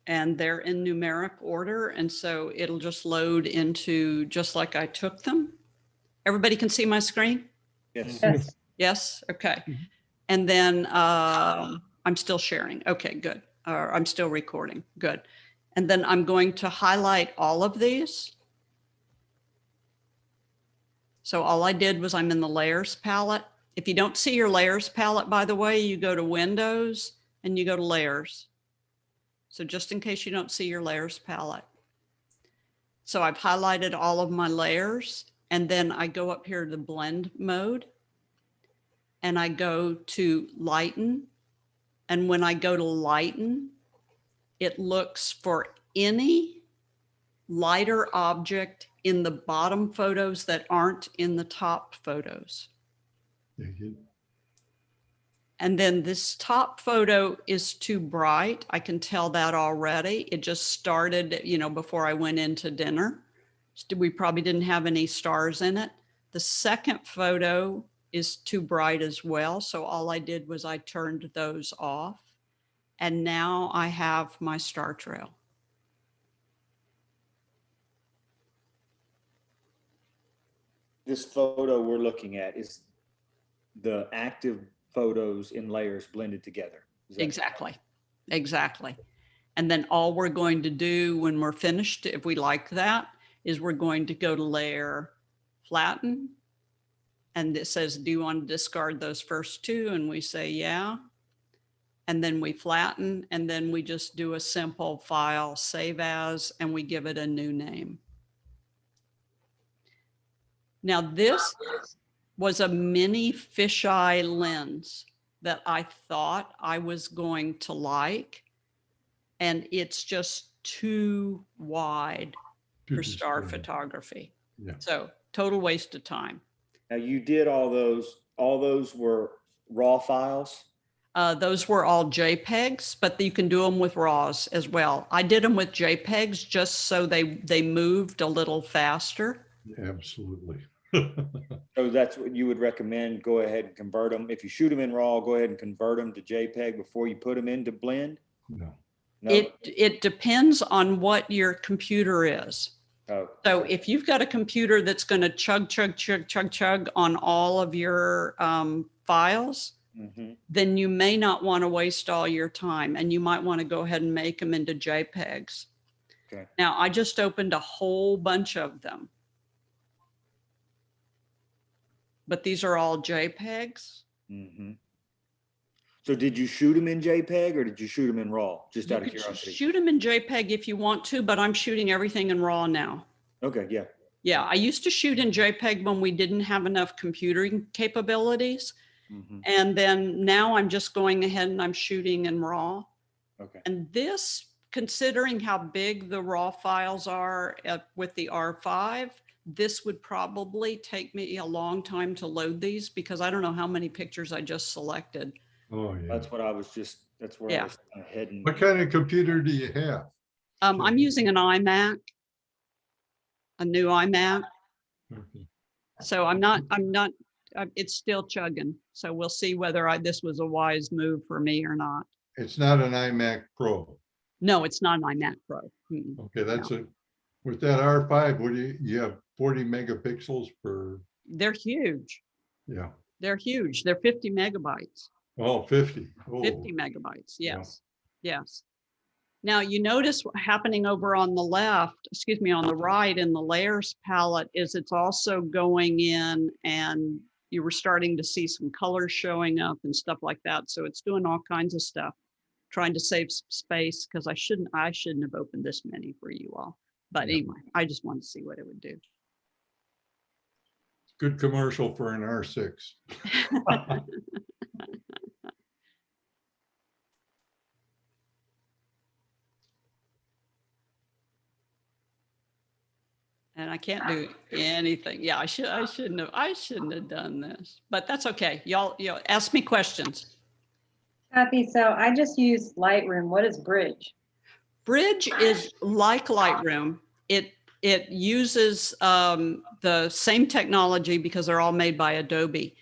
And they're in numeric order. And so it'll just load into just like I took them. Everybody can see my screen? Yes. Yes. Yes, okay. Mhm. And then I'm still sharing. Okay, good. I'm still recording, good. And then I'm going to highlight all of these. So all I did was I'm in the layers palette. If you don't see your layers palette, by the way, you go to Windows and you go to layers. So just in case you don't see your layers palette. So I've highlighted all of my layers, and then I go up here to blend mode, and I go to lighten. And when I go to lighten, it looks for any lighter object in the bottom photos that aren't in the top photos. And then this top photo is too bright. I can tell that already. It just started, you know, before I went into dinner. We probably didn't have any stars in it. The second photo is too bright as well. So all I did was I turned those off. And now I have my star trail. This photo we're looking at is the active photos in layers blended together. Is that- Exactly, exactly. And then all we're going to do when we're finished, if we like that, is we're going to go to layer, flatten. And it says, do you want to discard those first two? And we say, yeah. And then we flatten, and then we just do a simple file, save as, and we give it a new name. Now this was a mini fisheye lens that I thought I was going to like, and it's just too wide for star photography. Yeah. So total waste of time. Now you did all those were raw files? Those were all JPEGs, but you can do them with RAWs as well. I did them with JPEGs just so they moved a little faster. Absolutely. So that's what you would recommend, go ahead and convert them. If you shoot them in RAW, go ahead and convert them to JPEG before you put them into blend? No. No? It depends on what your computer is. Oh, So okay. if you've got a computer that's going to chug on all of your files, Mhm. then you may not want to waste all your time, and you might want to go ahead and make them into JPEGs. Okay. Now, I just opened a whole bunch of them, but these are all JPEGs. Mhm. So did you shoot them in JPEG or did you shoot them in RAW? Just You out of could curiosity. shoot them in JPEG if you want to, but I'm shooting everything in RAW now. Okay, yeah. Yeah, I used to shoot in JPEG when we didn't have enough computing capabilities. Mhm. And then now I'm just going ahead and I'm shooting in RAW. Okay. And this considering how big the raw files are with the R5, this would probably take me a long time to load these because I don't know how many pictures I just selected. Oh, yeah. That's what I was just, that's where I Yeah. was kind of heading. What kind of computer do you have? I'm using an iMac, a new iMac. Okay. So it's still chugging. So we'll see whether this was a wise move for me or not. It's not an iMac Pro. No, it's not an iMac Pro. Okay, that's with that R5, what do you have 40 megapixels per? They're huge. Yeah. They're huge. They're 50 megabytes. Oh, 50. Oh, 50 megabytes. Yeah. Yes. Yes. Now you notice what happening over on the left, excuse me, on the right in the layers palette is it's also going in and you were starting to see some colors showing up and stuff like that. So it's doing all kinds of stuff, trying to save space because I shouldn't have opened this many for you all. But Yeah. anyway, I just wanted to see what it would do. good commercial for an R6. And I can't do anything. Yeah, I shouldn't have done this, but that's okay. Y'all ask me questions. Kathy, so I just use Lightroom. What is Bridge? Bridge is like Lightroom. It uses the same technology because they're all made by Adobe.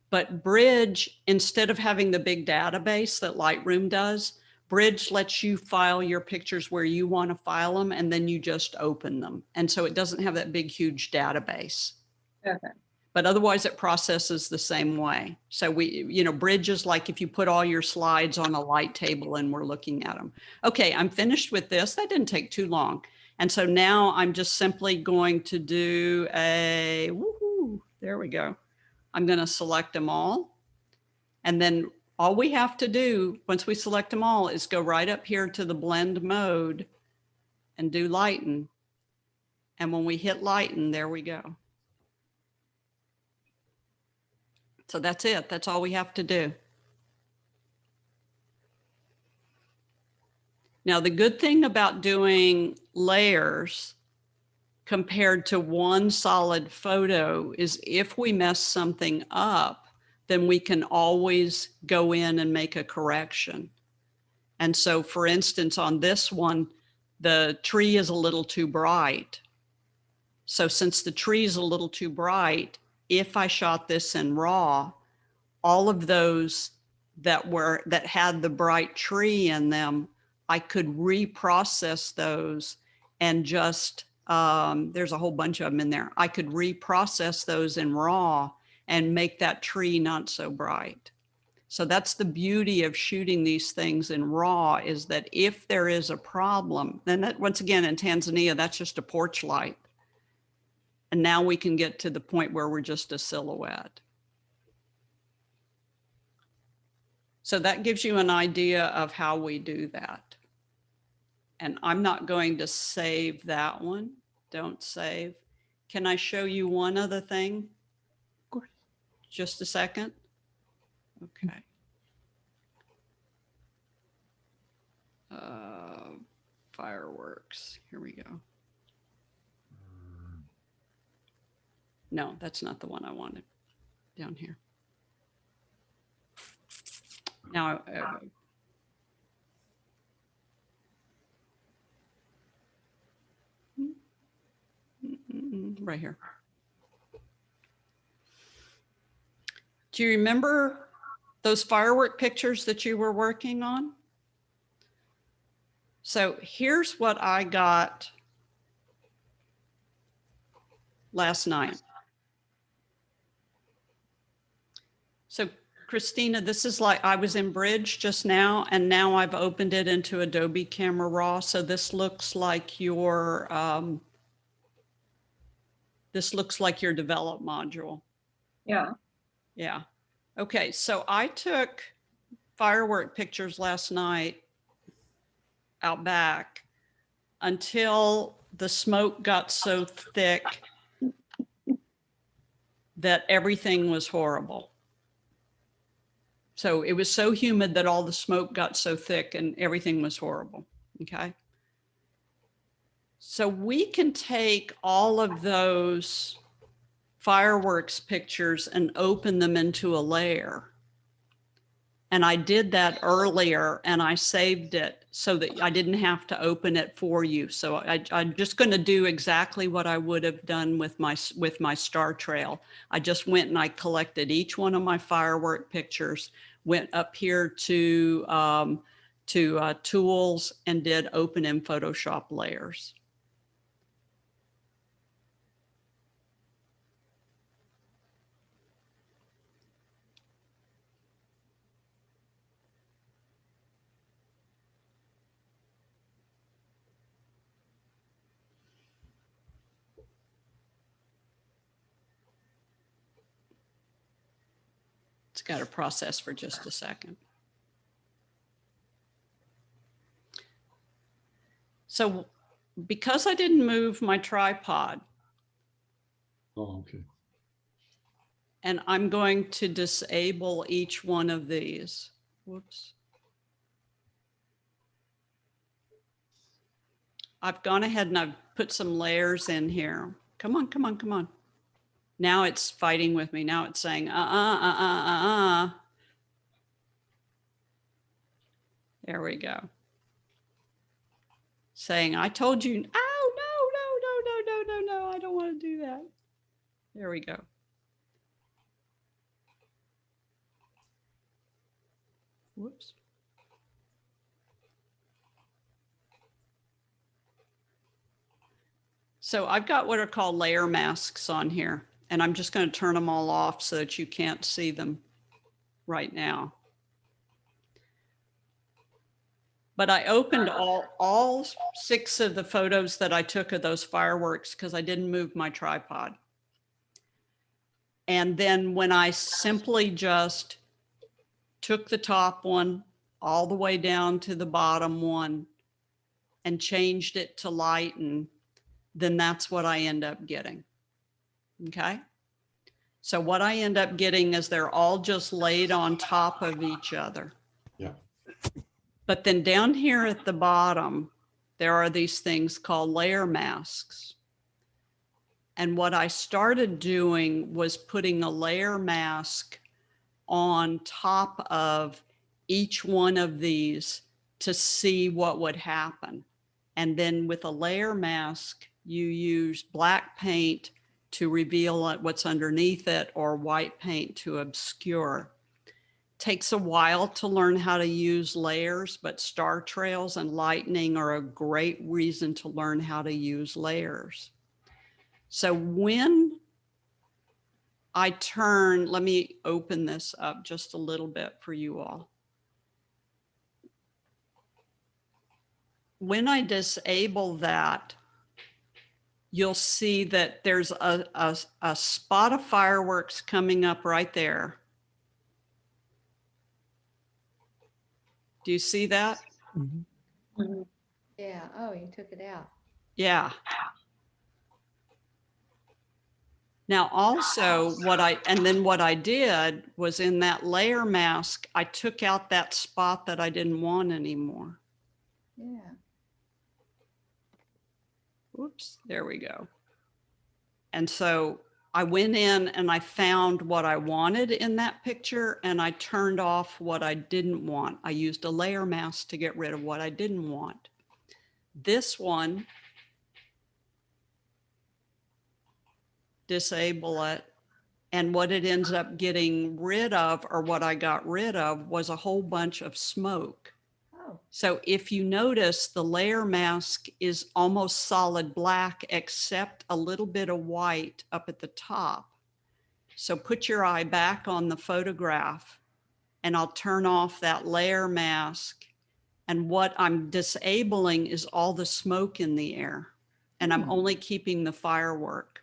But Bridge, instead of having the big database that Lightroom does, Bridge lets you file your pictures where you want to file them, and then you just open them. And so it doesn't have that big, huge database. Okay. But otherwise it processes the same way. So Bridge is like if you put all your slides on a light table and we're looking at them. Okay, I'm finished with this. That didn't take too long. And so now I'm just simply going to do there we go. I'm going to select them all. And then all we have to do once we select them all is go right up here to the blend mode and do lighten. And when we hit lighten, there we go. So that's it. That's all we have to do. Now, the good thing about doing layers compared to one solid photo is if we mess something up, then we can always go in and make a correction. And so, for instance, on this one, the tree is a little too bright. So since the tree is a little too bright, if I shot this in RAW, all of those that had the bright tree in them, I could reprocess those and just, there's a whole bunch of them in there. I could reprocess those in RAW and make that tree not so bright. So that's the beauty of shooting these things in RAW, is that if there is a problem, then that, once again, in Tanzania, that's just a porch light. And now we can get to the point where we're just a silhouette. So that gives you an idea of how we do that. And I'm not going to save that one. Don't save. Can I show you one other thing? Of course. Just a second. Okay. Fireworks. Here we go. No, that's not the one I wanted. Down here. Now, right here. Do you remember those firework pictures that you were working on? So here's what I got last night. So Christina, this is like, I was in Bridge just now, and now I've opened it into Adobe Camera Raw. So this looks like your, develop module. Yeah. Yeah. Okay. So I took firework pictures last night out back until the smoke got so thick that everything was horrible. So it was so humid that all the smoke got so thick and everything was horrible. Okay. So we can take all of those fireworks pictures and open them into a layer. And I did that earlier and I saved it so that I didn't have to open it for you. So I'm just going to do exactly what I would have done with my star trail. I just went and I collected each one of my firework pictures, went up here to tools and did open in Photoshop layers. It's got to process for just a second. So because I didn't move my tripod, Oh, okay. and I'm going to disable each one of these. Whoops. I've gone ahead and I've put some layers in here. Come on, come on, come on. Now it's fighting with me. Now it's saying, There we go. Saying, I told you, oh, no, I don't want to do that. There we go. Whoops. So I've got what are called layer masks on here, and I'm just going to turn them all off so that you can't see them right now. But I opened all 6 of the photos that I took of those fireworks because I didn't move my tripod. And then when I simply just took the top one all the way down to the bottom one and changed it to lighten, then that's what I end up getting. Okay. So what I end up getting is they're all just laid on top of each other. Yeah. But then down here at the bottom, there are these things called layer masks. And what I started doing was putting a layer mask on top of each one of these to see what would happen. And then with a layer mask, you use black paint to reveal what's underneath it or white paint to obscure. Takes a while to learn how to use layers, but star trails and lightning are a great reason to learn how to use layers. So when I turn, let me open this up just a little bit for you all. When I disable that, you'll see that there's a spot of fireworks coming up right there. Do you see that? Mm-hmm. Yeah. Oh, you took it out. Yeah. Now also what I did was in that layer mask, I took out that spot that I didn't want anymore. Yeah. Oops, there we go. And so I went in and I found what I wanted in that picture and I turned off what I didn't want. I used a layer mask to get rid of what I didn't want. This one, disable it. And what it ends up getting rid of, or what I got rid of, was a whole bunch of smoke. Oh. So if you notice, the layer mask is almost solid black, except a little bit of white up at the top. So put your eye back on the photograph and I'll turn off that layer mask. And what I'm disabling is all the smoke in the air. And I'm only keeping the firework.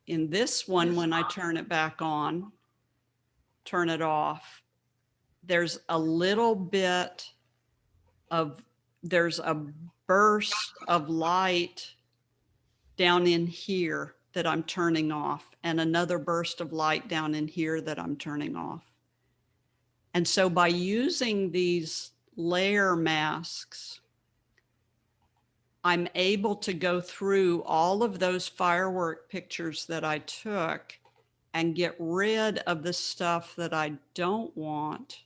In this one, when I turn it back on, turn it off, there's a little bit of, there's a burst of light down in here that I'm turning off, and another burst of light down in here that I'm turning off. And so by using these layer masks, I'm able to go through all of those firework pictures that I took and get rid of the stuff that I don't want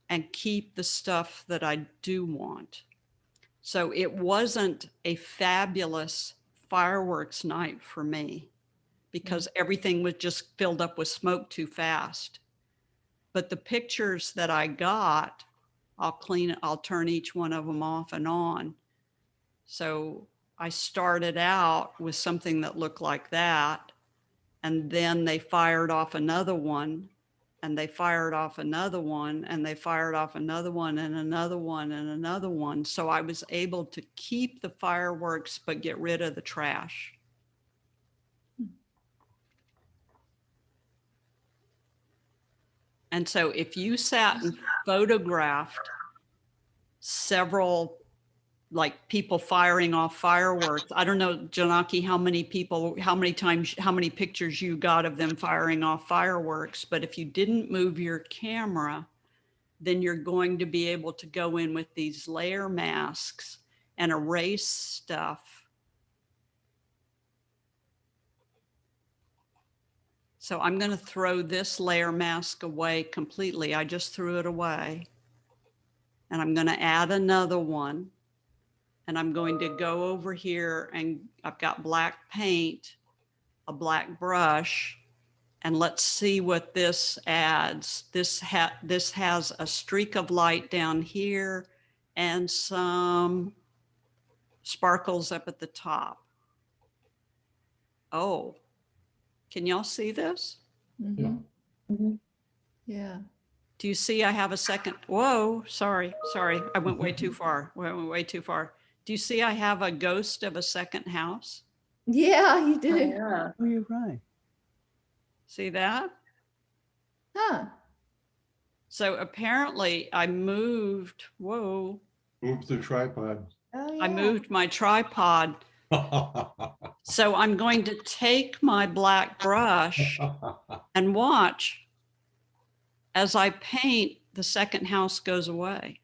and keep the stuff that I do want. So it wasn't a fabulous fireworks night for me because everything was just filled up with smoke too fast. But the pictures that I got, I'll turn each one of them off and on. So I started out with something that looked like that, and then they fired off another one, and they fired off another one, and they fired off another one, and another one, and another one. So I was able to keep the fireworks, but get rid of the trash. And so if you sat and photographed several, like people firing off fireworks, I don't know, Janaki, how many pictures you got of them firing off fireworks, but if you didn't move your camera, then you're going to be able to go in with these layer masks and erase stuff. So I'm going to throw this layer mask away completely. I just threw it away. And I'm going to add another one. And I'm going to go over here, and I've got black paint, a black brush, and let's see what this adds. This has a streak of light down here and some sparkles up at the top. Oh, can y'all see this? Mhm. Yeah. Yeah. Do you see I have a second? Whoa, sorry. I went way too far. Went way too far. Do you see I have a ghost of a second house? Yeah, you do. Yeah. Oh, you're right. See that? Huh. So apparently I moved, Move the tripod. Oh, yeah. I moved my tripod. So I'm going to take my black brush and watch as I paint, the second house goes away.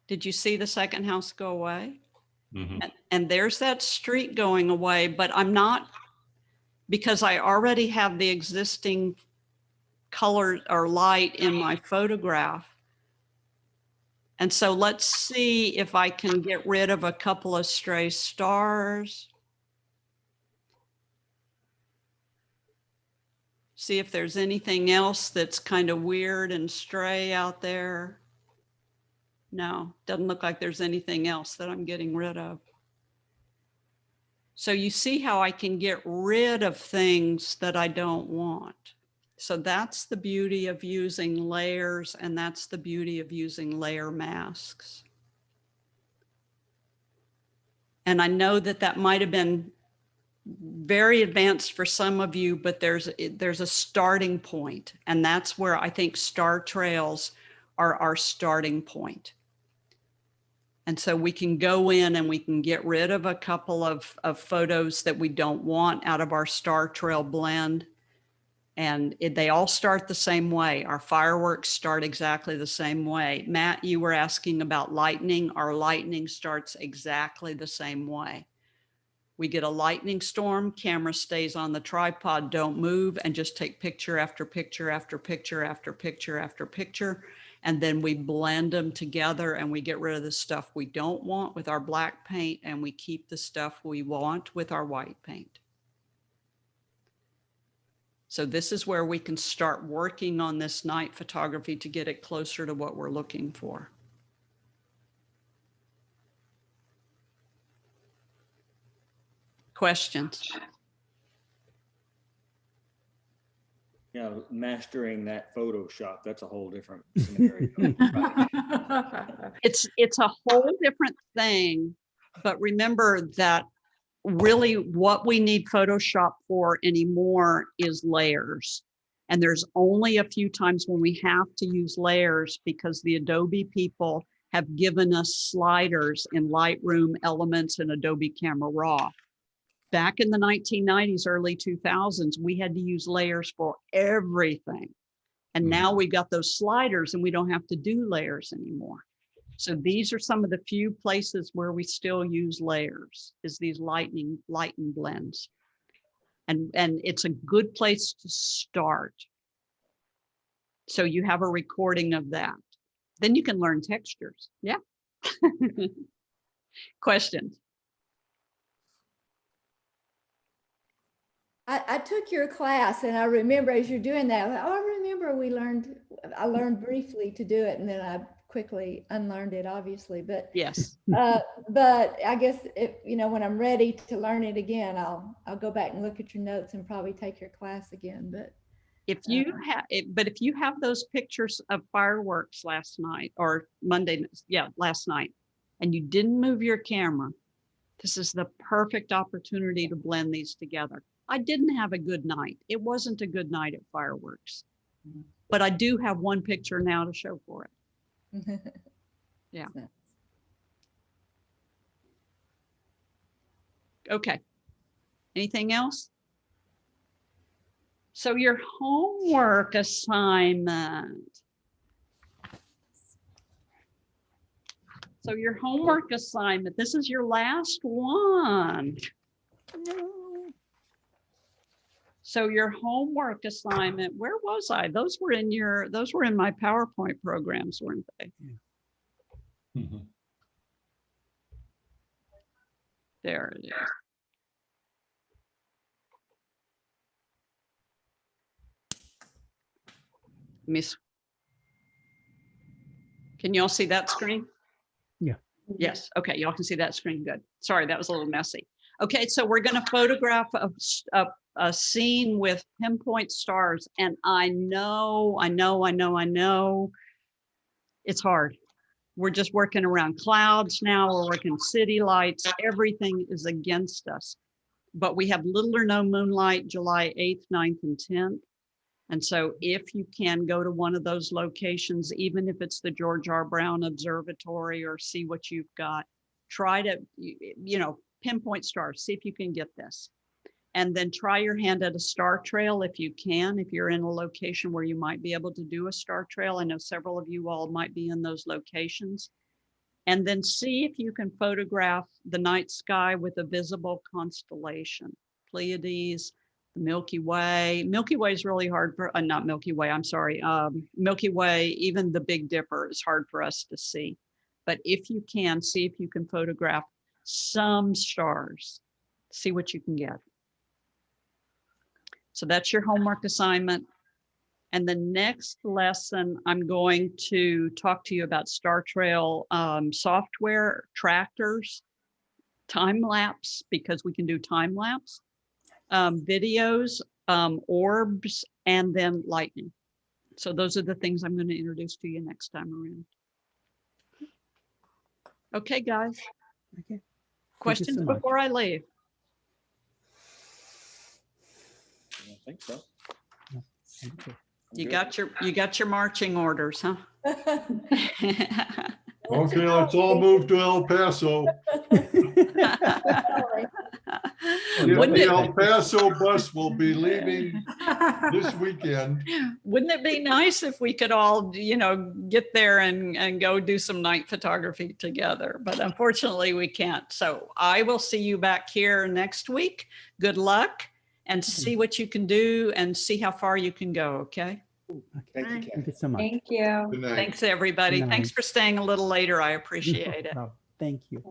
Did you see the second house go away? Mhm. And there's that streak going away, but I'm not, because I already have the existing color or light in my photograph. And so let's see if I can get rid of a couple of stray stars. See if there's anything else that's kind of weird and stray out there. No, doesn't look like there's anything else that I'm getting rid of. So you see how I can get rid of things that I don't want. So that's the beauty of using layers, and that's the beauty of using layer masks. And I know that that might have been very advanced for some of you, but there's a starting point, and that's where I think star trails are our starting point. And so we can go in and we can get rid of a couple of photos that we don't want out of our star trail blend. And they all start the same way. Our fireworks start exactly the same way. Matt, you were asking about lightning. Our lightning starts exactly the same way. We get a lightning storm, camera stays on the tripod, don't move, and just take picture after picture after picture after picture after picture. And then we blend them together and we get rid of the stuff we don't want with our black paint, and we keep the stuff we want with our white paint. So this is where we can start working on this night photography to get it closer to what we're looking for. Questions? Yeah, mastering that Photoshop, that's a whole different scenario. It's a whole different thing, but remember that really what we need Photoshop for anymore is layers. And there's only a few times when we have to use layers because the Adobe people have given us sliders in Lightroom, Elements, and Adobe Camera Raw. Back in the 1990s, early 2000s, we had to use layers for everything. And Mhm. now we've got those sliders and we don't have to do layers anymore. So these are some of the few places where we still use layers, is these light and blends. And it's a good place to start. So you have a recording of that. Then you can learn textures. Yeah. Questions? I took your class and I remember as you're doing that, oh, I remember I learned briefly to do it and then I quickly unlearned it, obviously, but Yes. but I guess if, when I'm ready to learn it again, I'll go back and look at your notes and probably take your class again, but. If you if you have those pictures of fireworks last night or Monday, last night, and you didn't move your camera, this is the perfect opportunity to blend these together. I didn't have a good night. It wasn't a good night at fireworks, but I do have one picture now to show for it. Yeah. Okay. Anything else? So your homework assignment. So your homework assignment, this is your last one. So your homework assignment, where was I? Those were in my PowerPoint programs, weren't they? Mhm. There it is. Miss, can y'all see that screen? Yeah. Yes. Okay. Y'all can see that screen. Good. Sorry, that was a little messy. Okay. So we're going to photograph a scene with pinpoint stars. And I know it's hard. We're just working around clouds now. We're working city lights. Everything is against us. But we have little or no moonlight July 8th, 9th, and 10th. And so if you can go to one of those locations, even if it's the George R. Brown Observatory, or see what you've got, try to, pinpoint stars, see if you can get this. And then try your hand at a star trail if you can, if you're in a location where you might be able to do a star trail. I know several of you all might be in those locations. And then see if you can photograph the night sky with a visible constellation, Pleiades, the Milky Way. Milky Way is really hard for, not Milky Way, I'm sorry. Milky Way, even the Big Dipper is hard for us to see. But if you can, see if you can photograph some stars, see what you can get. So that's your homework assignment. And the next lesson, I'm going to talk to you about Star Trail software, tractors, time lapse, because we can do time lapse, videos, orbs, and then lightning. So those are the things I'm going to introduce to you next time around. Okay, guys. Okay. Questions so much. before I leave? I think so. Okay. You got your marching orders, huh? Okay, let's all move to El Paso. Wouldn't The it, El Paso bus will be leaving this weekend. wouldn't it be nice if we could all, get there and go do some night photography together? But unfortunately, we can't. So I will see you back here next week. Good luck, and see what you can do and see how far you can go. Okay. Thank you, Thank Kathy. you so much. Thank you. Good night. Thanks, everybody. Good Thanks night. for staying a little later. I appreciate it. Thank you.